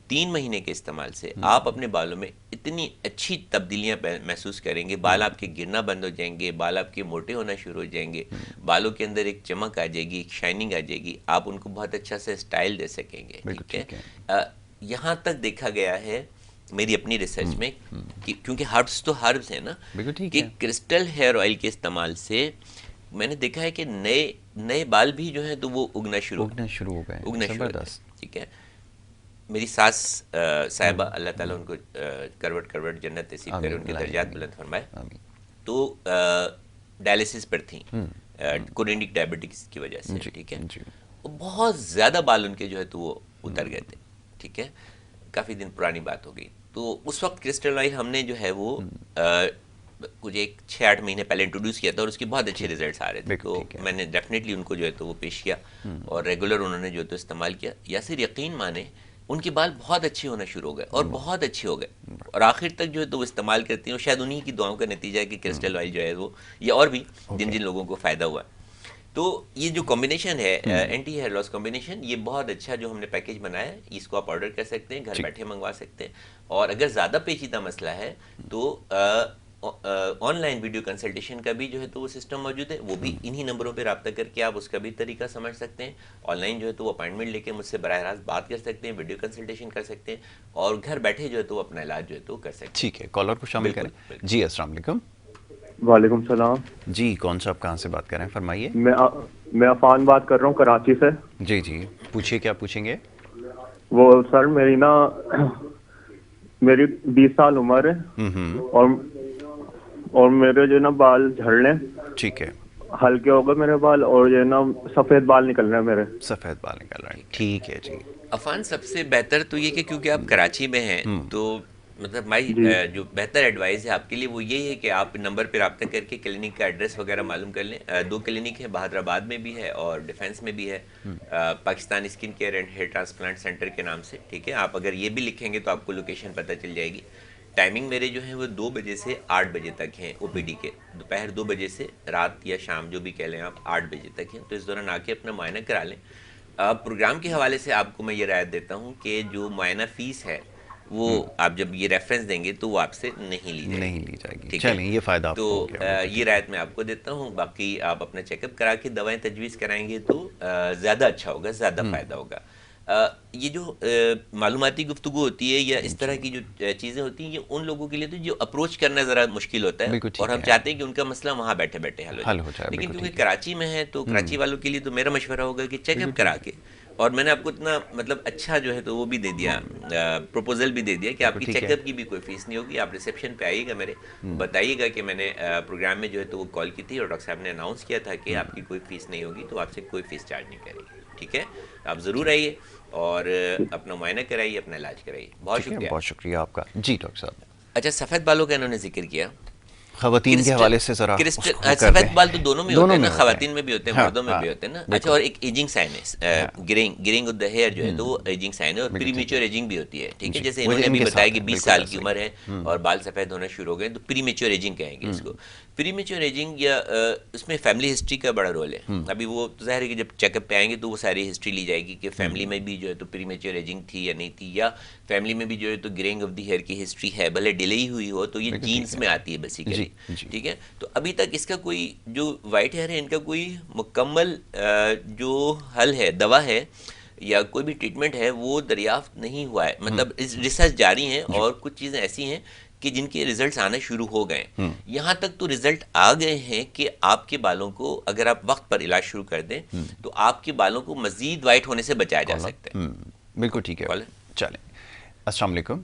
3 مہینے کے استعمال سے آپ اپنے بالوں میں اتنی اچھی تبدیلیاں محسوس کریں گے. بال آپ کے گرنا بند ہو جائیں گے، بال آپ کے موٹے ہونا شروع ہو جائیں گے، بالوں کے اندر ایک چمک آ جائے گی، ایک شائننگ آ جائے گی، آپ ان کو بہت اچھا سے اسٹائل دے سکیں گے. ٹھیک ہے، یہاں تک دیکھا گیا ہے میری اپنی ریسرچ میں کہ کیونکہ ہربس تو ہربس ہیں نا، کہ کرسٹل ہیئر آئل کے استعمال سے میں نے دیکھا ہے کہ نئے بال بھی جو ہیں تو وہ اگنا شروع ہو گئے. ٹھیک ہے، میری ساس صاحبہ اللہ تعالیٰ ان کو کروٹ جنت نصیب کرے، ان کے درجات بلند فرمائے، تو ڈائلسس پر تھیں کورونیک ڈائبٹکس کی وجہ سے. ٹھیک ہے، بہت زیادہ بال ان کے جو ہے تو وہ اتر گئے تھے. ٹھیک ہے، کافی دن پرانی بات ہو گئی. تو اس وقت کرسٹل آئل ہم نے جو ہے وہ کچھ 6-8 مہینے پہلے انٹروڈیوس کیا تھا، اور اس کے بہت اچھے ریزلٹس آ رہے تھے. تو میں نے ڈیفینیٹلی ان کو جو ہے تو وہ پیش کیا، اور ریگولر انہوں نے جو ہے تو استعمال کیا. یاسر یقین مانے ان کے بال بہت اچھے ہونا شروع ہو گئے، اور بہت اچھے ہو گئے، اور آخر تک جو ہے تو وہ استعمال کرتی ہیں، اور شاید انہی کی دعاؤں کا نتیجہ ہے کہ کرسٹل آئل جو ہے وہ، یا اور بھی جن لوگوں کو فائدہ ہوا ہے. تو یہ جو کمبینیشن ہے اینٹی ہیئر لاس کمبینیشن، یہ بہت اچھا جو ہم نے پیکیج بنایا ہے، اس کو آپ آرڈر کر سکتے ہیں، گھر بیٹھے منگوا سکتے ہیں. اور اگر زیادہ پیچیدہ مسئلہ ہے تو آن لائن ویڈیو کنسلٹیشن کا بھی جو ہے تو وہ سسٹم موجود ہے، وہ بھی انہی نمبروں پہ رابطہ کر کے آپ اس کا بھی طریقہ سمجھ سکتے ہیں. آن لائن جو ہے تو وہ اپائنٹمنٹ لے کے مجھ سے براہ راست بات کر سکتے ہیں، ویڈیو کنسلٹیشن کر سکتے ہیں، اور گھر بیٹھے جو ہے تو اپنا علاج جو ہے تو کر سکتے ہیں. ٹھیک ہے، کالر کو شامل کریں. جی السلام علیکم. وعلیکم السلام. جی کون صاحب کہاں سے بات کر رہے ہیں، فرمائیے. میں عفان بات کر رہا ہوں کراچی سے. جی جی پوچھیے، کیا پوچھیں گے؟ وہ سر میری 20 سال عمر ہے، اور میرے جو ہے نا بال جھڑنے، ٹھیک ہے، ہلکے ہو گئے میرے بال، اور جو ہے نا سفید بال نکل رہے ہیں میرے. سفید بال نکل رہے ہیں. ٹھیک ہے جی. عفان سب سے بہتر تو یہ کہ کیونکہ آپ کراچی میں ہیں تو مطلب جو بہتر ایڈوائز ہے آپ کے لیے وہ یہی ہے کہ آپ نمبر پہ رابطہ کر کے کلینک کا ایڈریس وغیرہ معلوم کر لیں. 2 کلینک ہیں، بہادر آباد میں بھی ہے اور ڈیفینس میں بھی ہے، Pakistan skin care and here transplant centre کے نام سے. ٹھیک ہے، آپ اگر یہ بھی لکھیں گے تو آپ کو لوکیشن پتہ چل جائے گی. ٹائمنگ میرے جو ہیں وہ 2 بجے سے 8 بجے تک ہیں، او پی ڈی کے. دوپہر 2 بجے سے رات یا شام جو بھی کہہ لیں آپ 8 بجے تک ہیں. تو اس دوران آ کے اپنا معائنہ کرا لیں. پروگرام کے حوالے سے آپ کو میں یہ رعایت دیتا ہوں کہ جو معائنہ فیس ہے وہ آپ جب یہ ریفرنس دیں گے تو وہ آپ سے نہیں لی جائے گی. چلیں یہ فائدہ آپ کو تو یہ رعایت میں آپ کو دیتا ہوں. باقی آپ اپنا چیک اپ کرا کے دوائیں تجویز کرائیں گے تو زیادہ اچھا ہوگا، زیادہ فائدہ ہوگا. یہ جو معلوماتی گفتگو ہوتی ہے یا اس طرح کی جو چیزیں ہوتی ہیں، یہ ان لوگوں کے لیے تو جو اپروچ کرنا ذرا مشکل ہوتا ہے، اور ہم چاہتے ہیں کہ ان کا مسئلہ وہاں بیٹھے بیٹھے حل ہو جائے. لیکن کیونکہ کراچی میں ہے تو کراچی والوں کے لیے تو میرا مشورہ ہوگا کہ چیک اپ کرا کے، اور میں نے آپ کو اتنا مطلب اچھا جو ہے تو وہ بھی دے دیا، پروپوزل بھی دے دیا کہ آپ کی چیک اپ کی بھی کوئی فیس نہیں ہوگی. آپ ریسیپشن پہ آئیے گا میرے، بتائیے گا کہ میں نے پروگرام میں جو ہے تو وہ کال کی تھی اور ڈاکٹر صاحب نے اناؤنس کیا تھا کہ آپ کی کوئی فیس نہیں ہوگی، تو آپ سے کوئی فیس چارج نہیں کرے گی. ٹھیک ہے، آپ ضرور آئیے اور اپنا معائنہ کرائیے، اپنا علاج کرائیے. بہت شکریہ. بہت شکریہ آپ کا. جی ڈاکٹر صاحب. اچھا، سفید بالوں کا انہوں نے ذکر کیا، خواتین کے حوالے سے ذرا سفید بال تو دونوں میں ہوتے ہیں نا، خواتین میں بھی ہوتے ہیں، مردوں میں بھی ہوتے ہیں نا. اچھا، اور ایک ایجنگ سائن ہے، گرینگ آف دا ہیئر جو ہے تو وہ ایجنگ سائن ہے، اور پری میچور ایجنگ بھی ہوتی ہے. ٹھیک ہے، جیسے انہوں نے بھی بتایا کہ 20 سال کی عمر ہے اور بال سفید ہونا شروع ہو گئے تو پری میچور ایجنگ کہیں گے اس کو. پری میچور ایجنگ یا اس میں فیملی ہسٹری کا بڑا رول ہے. ابھی وہ ظاہر ہے کہ جب چیک اپ پہ آئیں گے تو وہ ساری ہسٹری لی جائے گی کہ فیملی میں بھی جو ہے تو پری میچور ایجنگ تھی یا نہیں تھی، یا فیملی میں بھی جو ہے تو گرینگ آف دی ہیئر کی ہسٹری ہے، بھلے ڈیلے ہی ہوئی ہو تو یہ جینز میں آتی ہے بیسیکلی. ٹھیک ہے، تو ابھی تک اس کا کوئی جو وائٹ ہیئر ہے ان کا کوئی مکمل جو حل ہے، دوا ہے یا کوئی بھی ٹریٹمنٹ ہے وہ دریافت نہیں ہوا ہے. مطلب ریسرچ جاری ہیں اور کچھ چیزیں ایسی ہیں کہ جن کے ریزلٹس آنا شروع ہو گئے. یہاں تک تو ریزلٹ آ گئے ہیں کہ آپ کے بالوں کو اگر آپ وقت پر علاج شروع کر دیں تو آپ کے بالوں کو مزید وائٹ ہونے سے بچایا جا سکتا ہے. بالکل ٹھیک ہے. چلیں. السلام علیکم.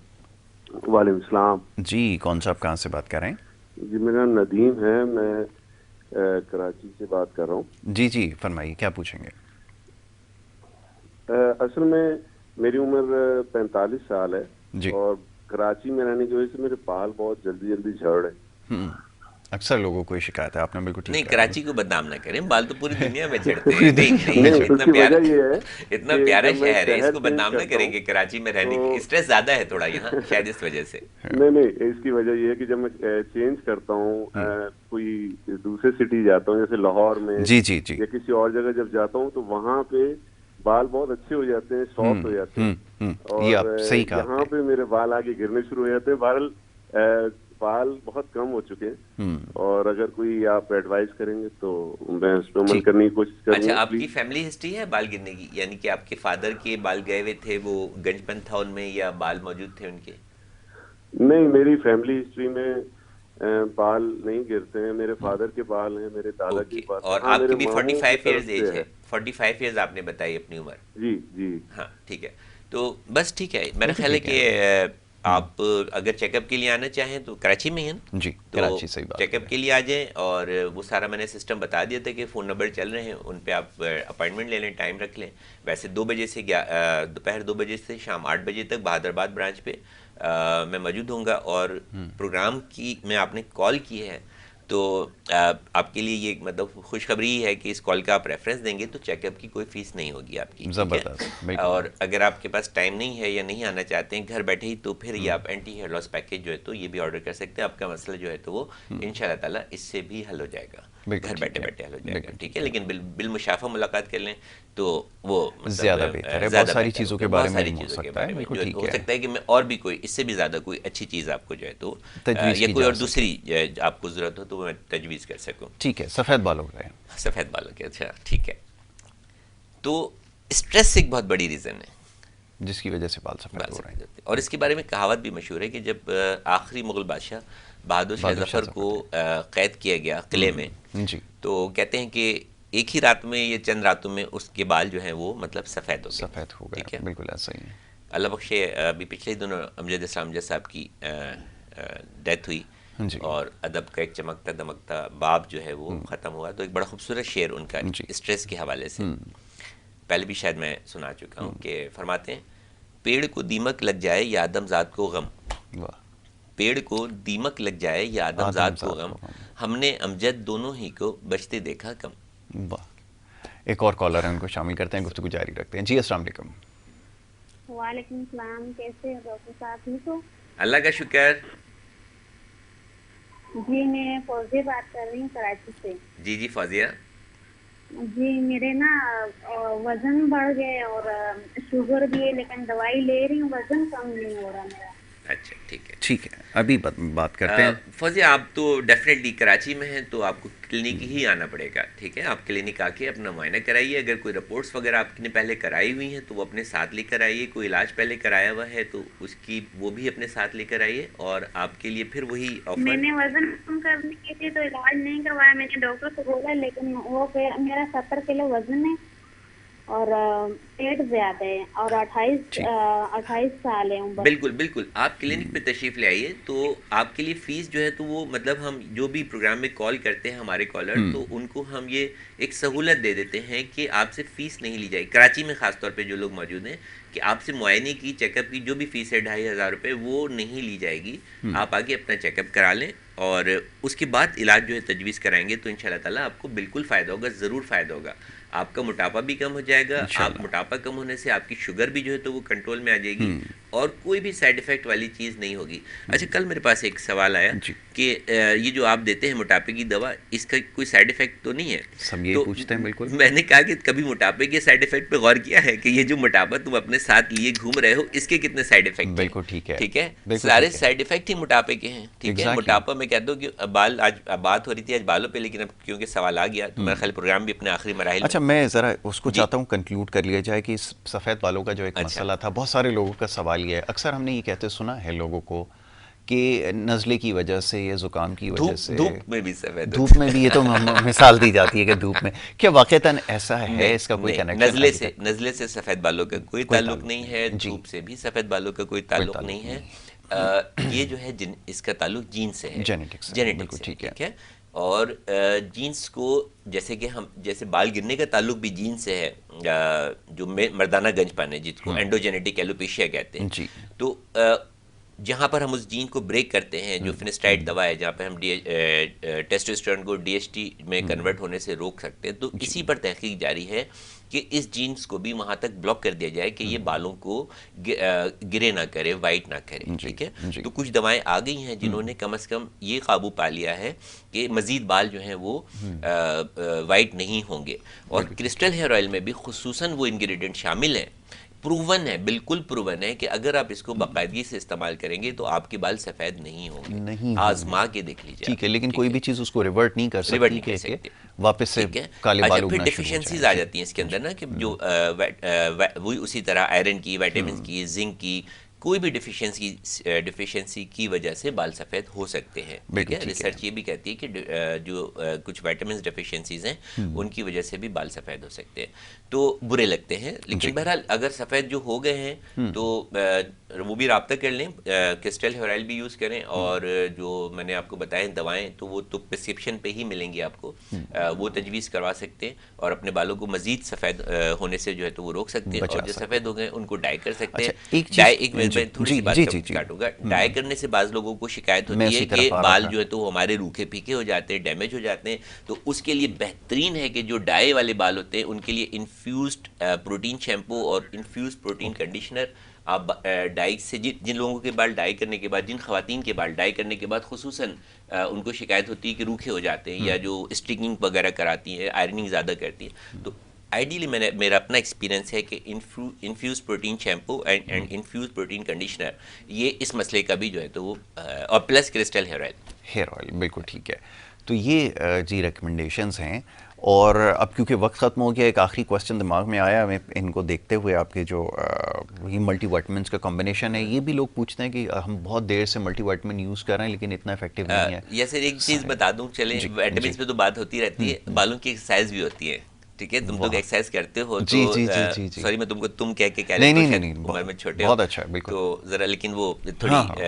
وعلیکم السلام. جی کون صاحب کہاں سے بات کر رہے ہیں؟ جی میرا نام ندیم ہے، میں کراچی سے بات کر رہا ہوں. جی جی فرمائیے، کیا پوچھیں گے؟ اصل میں میری عمر 45 سال ہے جی. اور کراچی میں رہنے کی وجہ سے میرے بال بہت جلدی جلدی جھڑ رہے ہیں. اکثر لوگوں کو یہ شکایت ہے. آپ نے بالکل ٹھیک نہیں، کہا. کراچی کو بدنام نہ کریں، بال تو پوری دنیا میں جھڑتے ہیں. نہیں، اس کی وجہ یہ ہے اتنا کہ پیارا جب میں شہر ہے، اس شہر کو چینج بدنام نہ کرتا کریں ہوں کہ کراچی میں رہنے کی تو اسٹریس زیادہ ہے تھوڑا یہاں، شاید اس وجہ سے. نہیں، اس کی وجہ یہ ہے کہ جب میں چینج کرتا ہوں کوئی دوسرے سٹی جاتا ہوں جیسے لاہور میں جی جی جی. یا کسی اور جگہ جب جاتا ہوں تو وہاں پہ بال بہت اچھے ہو جاتے ہیں، سافٹ ہو جاتے ہیں. یہ اور آپ صحیح کہا آپ یہاں نے. پہ میرے بال آگے گرنے شروع ہو جاتے ہیں. بہرحال بال بہت کم ہو چکے ہیں اور اگر کوئی آپ ایڈوائز کریں گے تو میں اس پہ عمل کرنے کی کوشش کروں اچھا، گا. آپ کی فیملی ہسٹری ہے بال گرنے کی؟ یعنی کہ آپ کے فادر کے بال گئے ہوئے تھے، وہ گنج بند تھا ان میں، یا بال موجود تھے ان کے؟ نہیں، میری فیملی ہسٹری میں بال نہیں گرتے ہیں. میرے فادر کے بال ہیں، میرے دادا کے اوکے. بال. اور ہاں، آپ کی میرے بھی ماموں کی 45 طرف ایئرز سے ایج ہے؟ 45 ایئرز آپ نے بتائی اپنی عمر. جی جی. ہاں ٹھیک ہے. تو بس ٹھیک ہے، میرا خیال ہے ٹھیک کہ آپ اگر چیک اپ کے لیے آنا چاہیں تو کراچی میں ہیں جی. تو کراچی صحیح بات چیک اپ کے لیے آ جائیں. اور وہ سارا میں نے سسٹم بتا دیا تھا کہ فون نمبر چل رہے ہیں، ان پہ آپ اپائنٹمنٹ لے لیں، ٹائم رکھ لیں. ویسے 2 بجے سے دوپہر 2 بجے سے شام 8 بجے تک بہادر آباد برانچ پہ میں موجود ہوں گا. اور پروگرام کی میں آپ نے کال کی ہے تو آپ کے لیے یہ مطلب خوشخبری ہے کہ اس کال کا آپ ریفرنس دیں گے تو چیک اپ کی کوئی فیس نہیں ہوگی آپ کی. زبردست. اور اگر آپ کے پاس ٹائم نہیں ہے یا نہیں آنا چاہتے ہیں گھر بیٹھے ہی، تو پھر یہ آپ اینٹی ہیئر لاس پیکیج جو ہے تو یہ بھی آرڈر کر سکتے ہیں. آپ کا مسئلہ جو ہے تو وہ ان شاء اللہ تعالیٰ اس سے بھی حل ہو جائے گا، گھر بیٹھے بیٹھے حل ہو جائے گا. ٹھیک ہے، لیکن بالمشافہ ملاقات کر لیں تو وہ زیادہ بہتر ہے. بہت ساری چیزوں کے بارے میں ہو سکتا ہے کہ میں اور بھی کوئی اس سے بھی زیادہ کوئی اچھی چیز آپ کو جو ہے تو یا کوئی اور دوسری آپ کو ضرورت ہو تو میں تجویز کر سکوں. ٹھیک ہے. سفید بالوں کا ہے. سفید بالوں کے. اچھا ٹھیک ہے. تو اسٹریس ایک بہت بڑی ریزن ہے جس کی وجہ سے بال سفید ہو رہے ہیں. اور اس کے بارے میں کہاوت بھی مشہور ہے کہ جب آخری مغل بادشاہ بہادر شاہ ظفر کو قید کیا گیا قلعے میں، جی، تو کہتے ہیں کہ ایک ہی رات میں یا چند راتوں میں اس کے بال جو ہیں وہ مطلب سفید ہو گئے. ٹھیک ہے، بالکل ایسا ہی ہے. اللہ بخشے ابھی پچھلے دنوں امجد اسلام جج صاحب کی ڈیتھ ہوئی اور ادب کا ایک چمکتا دمکتا باب جو ہے وہ ختم ہوا. تو ایک بڑا خوبصورت شعر ان کا اسٹریس کے حوالے سے پہلے بھی شاید میں سنا چکا ہوں کہ فرماتے ہیں: پیڑ کو دیمک لگ جائے یا آدم ذات کو غم، پیڑ کو دیمک لگ جائے یا آدم ذات کو غم، ہم نے امجد دونوں ہی کو بچتے دیکھا کم. واہ. ایک اور کالر ہیں، ان کو شامل کرتے ہیں، گفتگو جاری رکھتے ہیں. جی السلام علیکم. وعلیکم السلام. کیسے ہو ڈاکٹر صاحب؟ ٹھیک ہو؟ اللہ کا شکر. جی میں فوزیہ بات کر رہی ہوں کراچی سے. جی جی فوزیہ. جی میرے نا وزن بڑھ گئے اور شوگر بھی ہے، لیکن دوائی لے رہی ہوں، وزن کم نہیں ہو رہا میرا. اچھا ٹھیک ہے ٹھیک ہے، ابھی بات کرتے ہیں. فوزیہ آپ تو ڈیفینیٹلی کراچی میں ہیں تو آپ کو کلینک ہی آنا پڑے گا. ٹھیک ہے، آپ کلینک آ کے اپنا معائنہ کرائیے. اگر کوئی رپورٹس وغیرہ آپ نے پہلے کرائی ہوئی ہیں تو وہ اپنے ساتھ لے کر آئیے. کوئی علاج پہلے کرایا ہوا ہے تو اس کی وہ بھی اپنے ساتھ لے کر آئیے. اور آپ کے لیے پھر وہی آفر. میں نے وزن کم کرنے کے لیے تو علاج نہیں کروایا، میں نے ڈاکٹر سے بولا، لیکن وہ میرا 70 کلو وزن ہے اور پیٹ زیادہ ہے اور 28 سال ہے عمر. بالکل بالکل. آپ کلینک پہ تشریف لے آئیے تو آپ کے لیے فیس جو ہے تو وہ مطلب ہم جو بھی پروگرام میں کال کرتے ہیں ہمارے کالر تو ان کو ہم یہ ایک سہولت دے دیتے ہیں کہ آپ سے فیس نہیں لی جائے. کراچی میں خاص طور پہ جو لوگ موجود ہیں کہ آپ سے معائنے کی چیک اپ کی جو بھی فیس ہے 2500 روپے وہ نہیں لی جائے گی. آپ آگے اپنا چیک اپ کرا لیں اور اس کے بعد علاج جو ہے تجویز کرائیں گے تو ان شاء اللہ تعالیٰ آپ کو بالکل فائدہ ہوگا، ضرور فائدہ ہوگا. آپ کا موٹاپا بھی کم ہو جائے گا. آپ موٹاپا کم ہونے سے آپ کی شوگر بھی جو ہے تو وہ کنٹرول میں آ جائے گی اور کوئی بھی سائیڈ افیکٹ والی چیز نہیں ہوگی. اچھا کل میرے پاس ایک سوال آیا کہ یہ جو آپ دیتے ہیں موٹاپے کی دوا، اس کا کوئی سائیڈ افیکٹ تو نہیں ہے؟ سب یہ پوچھتے ہیں. بالکل. میں نے کہا کہ کبھی موٹاپے کے سائیڈ افیکٹ پہ غور کیا ہے کہ یہ جو موٹاپا تم اپنے ساتھ لیے گھوم رہے ہو اس کے کتنے سائیڈ افیکٹ ہیں؟ بالکل ٹھیک ہے. ٹھیک ہے، سارے سائیڈ افیکٹ ہی موٹاپے کے ہیں. ٹھیک ہے، موٹاپا میں کہتا ہوں کہ بال، آج بات ہو رہی تھی آج بالوں پہ، لیکن اب کیونکہ سوال آ گیا تو میرا خیال پروگرام بھی اپنے آخری مراحل. اچھا میں ذرا اس کو چاہتا ہوں کنکلوڈ کر لیا جائے کہ سفید بالوں کا جو ایک مسئلہ تھا، بہت سارے لوگوں کا سوال یہ ہے، اکثر ہم نے یہ کہتے سنا ہے لوگوں کو کہ نزلے کی وجہ سے یا زکام کی وجہ سے دھوپ میں بھی سفید، دھوپ میں بھی، یہ تو مثال دی جاتی ہے کہ دھوپ میں، کیا واقعتاً ایسا ہے؟ اس کا کوئی کنیکشن؟ نزلے سے سفید بالوں کا کوئی تعلق نہیں ہے، دھوپ سے بھی سفید بالوں کا کوئی تعلق نہیں ہے. یہ جو ہے اس کا تعلق جین سے ہے، جینیٹکس سے. جینیٹکس سے. ٹھیک ہے، اور جینس کو جیسے کہ جیسے بال گرنے کا تعلق بھی جینس سے ہے، جو مردانہ گنج پن ہے جس کو اینڈوجینیٹک ایلوپیشیا کہتے ہیں، تو جہاں پر ہم اس جین کو بریک کرتے ہیں، جو فنسٹائڈ دوا ہے جہاں پہ ہم ٹیسٹوسٹیرون کو ڈی ایس ٹی میں کنورٹ ہونے سے روک سکتے ہیں، تو اسی پر تحقیق جاری ہے کہ اس جینس کو بھی وہاں تک بلاک کر دیا جائے کہ یہ بالوں کو گرے نہ کرے، وائٹ نہ کرے، ٹھیک ہے. تو کچھ دوائیں آ گئی ہیں جنہوں نے کم از کم یہ قابو پا لیا ہے کہ مزید بال جو ہیں وہ وائٹ نہیں ہوں گے. اور کرسٹل ہیئر آئل میں بھی خصوصاً وہ انگریڈینٹ شامل ہیں، پروون ہے، بالکل پروون ہے کہ اگر آپ اس کو باقاعدگی سے استعمال کریں گے تو آپ کے بال سفید نہیں ہوں گے. آزما کے دیکھ لیجیے. ٹھیک ہے، لیکن کوئی بھی چیز اس کو ریورٹ نہیں کر سکتی کہ واپس سے کالے بال اگنا شروع ہو جائیں. ڈیفیشنسیز آ جاتی ہیں اس کے اندر نا، کہ جو وہی اسی طرح آئرن کی، وائٹامنس کی، زنک کی، کوئی بھی ڈیفیشنسی کی وجہ سے بال سفید ہو سکتے ہیں. ٹھیک ہے، ریسرچ یہ بھی کہتی ہے کہ جو کچھ وائٹامنس ڈیفیشنسیز ہیں ان کی وجہ سے بھی بال سفید ہو سکتے ہیں، تو برے لگتے ہیں. لیکن بہرحال اگر سفید جو ہو گئے ہیں تو وہ بھی رابطہ کر لیں، کرسٹل ہیئر آئل بھی یوز کریں، اور جو میں نے آپ کو بتائیں دوائیں تو وہ تو پرسکرپشن پہ ہی ملیں گی آپ کو، وہ تجویز کروا سکتے ہیں اور اپنے بالوں کو مزید سفید ہونے سے جو ہے تو وہ روک سکتے ہیں. اور جو سفید ہو گئے ان کو ڈائی کر سکتے ہیں. میں تھوڑی سی بات کاٹوں گا. ڈائی کرنے سے بعض لوگوں کو شکایت ہوتی ہے کہ بال جو ہے تو ہمارے روکھے پھیکے ہو جاتے ہیں، ڈیمیج ہو جاتے ہیں. تو اس کے لیے بہترین ہے کہ جو ڈائی والے بال ہوتے ہیں ان کے لیے انفیوزڈ پروٹین شیمپو اور انفیوزڈ پروٹین کنڈیشنر آپ ڈائی سے، جن لوگوں کے بال ڈائی کرنے کے بعد، جن خواتین کے بال ڈائی کرنے کے بعد خصوصاً ان کو شکایت ہوتی ہے کہ روکھے ہو جاتے ہیں، یا جو اسٹرنگنگ وغیرہ کراتی ہیں، آئرننگ زیادہ کرتی ہیں، تو آئیڈیلی میرا اپنا ایکسپیرینس ہے کہ infuse protein shampoo and infuse protein conditioner یہ اس مسئلے کا بھی جو ہے تو وہ، اور پلس کرسٹل ہیئر آئل. بالکل ٹھیک ہے. تو یہ جی ریکمنڈیشنز ہیں. اور اب کیونکہ وقت ختم ہو گیا، ایک آخری کوسچن دماغ میں آیا ہمیں ان کو دیکھتے ہوئے. آپ کے جو یہ ملٹی وائٹامنس کا کمبینیشن ہے، یہ بھی لوگ پوچھتے ہیں کہ ہم بہت دیر سے ملٹی وائٹامن یوز کر رہے ہیں لیکن اتنا افیکٹو نہیں ہے. یا سر ایک چیز بتا دوں، چلیں وائٹامنس پہ تو بات ہوتی رہتی ہے، بالوں کی ایکسرسائز بھی ہوتی ہے. ٹھیک ہے، تم لوگ ایکسرسائز کرتے ہو تو سوری میں تم کو تم کہہ کے کہہ رہا ہوں، عمر میں چھوٹے ہو تو ذرا، لیکن وہ تھوڑی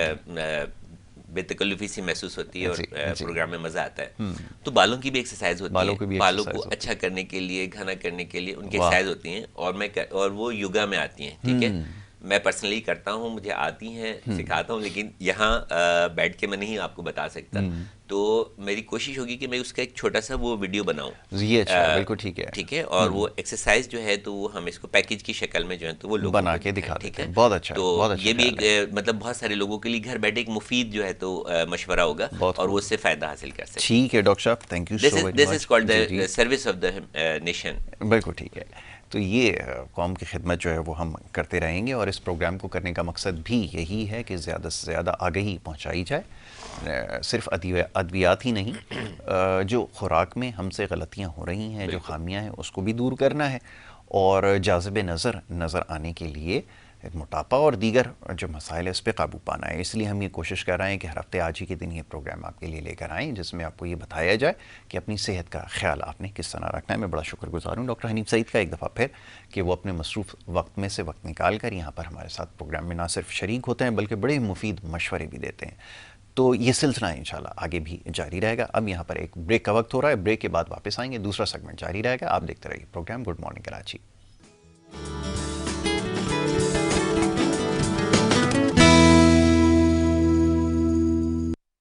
بے تکلفی سی محسوس ہوتی ہے اور پروگرام میں مزہ آتا ہے. تو بالوں کی بھی ایکسرسائز ہوتی ہے، بالوں کو اچھا کرنے کے لیے، گھنا کرنے کے لیے ان کی ایکسرسائز ہوتی ہیں، اور وہ یوگا میں آتی ہیں. ٹھیک ہے، میں پرسنلی کرتا ہوں، مجھے آتی ہیں، سکھاتا ہوں، لیکن یہاں بیٹھ کے میں نہیں آپ کو بتا سکتا. تو میری کوشش ہوگی کہ میں اس کا ایک چھوٹا سا وہ ویڈیو بناؤں. یہ اچھا، بالکل ٹھیک ہے. ٹھیک ہے، اور وہ ایکسرسائز جو ہے تو وہ ہم اس کو پیکیج کی شکل میں جو ہے تو وہ لوگ بنا کے دکھا دیتے ہیں. بہت اچھا. تو یہ بھی ایک مطلب بہت سارے لوگوں کے لیے گھر بیٹھے ایک مفید جو ہے تو مشورہ ہوگا اور وہ اس سے فائدہ حاصل کر سکتے ہیں. ٹھیک ہے ڈاکٹر صاحب، thank you so very much. This is called the service of the nation. بالکل ٹھیک ہے. تو یہ قوم کی خدمت جو ہے وہ ہم کرتے رہیں گے، اور اس پروگرام کو کرنے کا مقصد بھی یہی ہے کہ زیادہ سے زیادہ آگہی پہنچائی جائے. صرف ادویات ہی نہیں، جو خوراک میں ہم سے غلطیاں ہو رہی ہیں، جو خامیاں ہیں، اس کو بھی دور کرنا ہے. اور جاذب نظر آنے کے لیے موٹاپا اور دیگر جو مسائل ہے اس پہ قابو پانا ہے. اس لیے ہم یہ کوشش کر رہے ہیں کہ ہر ہفتے آج ہی کے دن یہ پروگرام آپ کے لیے لے کر آئیں، جس میں آپ کو یہ بتایا جائے کہ اپنی صحت کا خیال آپ نے کس طرح رکھنا ہے. میں بڑا شکر گزار ہوں ڈاکٹر حنیف سعید کا ایک دفعہ پھر کہ وہ اپنے مصروف وقت میں سے وقت نکال کر یہاں پر ہمارے ساتھ پروگرام میں نہ صرف شریک ہوتے ہیں بلکہ بڑے مفید مشورے بھی دیتے ہیں. تو یہ سلسلہ انشاءاللہ آگے بھی جاری رہے گا. اب یہاں پر ایک بریک کا وقت ہو رہا ہے، بریک کے بعد واپس آئیں گے، دوسرا سیگمنٹ جاری رہے گا. آپ دیکھتے رہیے پروگرام گڈ مارننگ کراچی.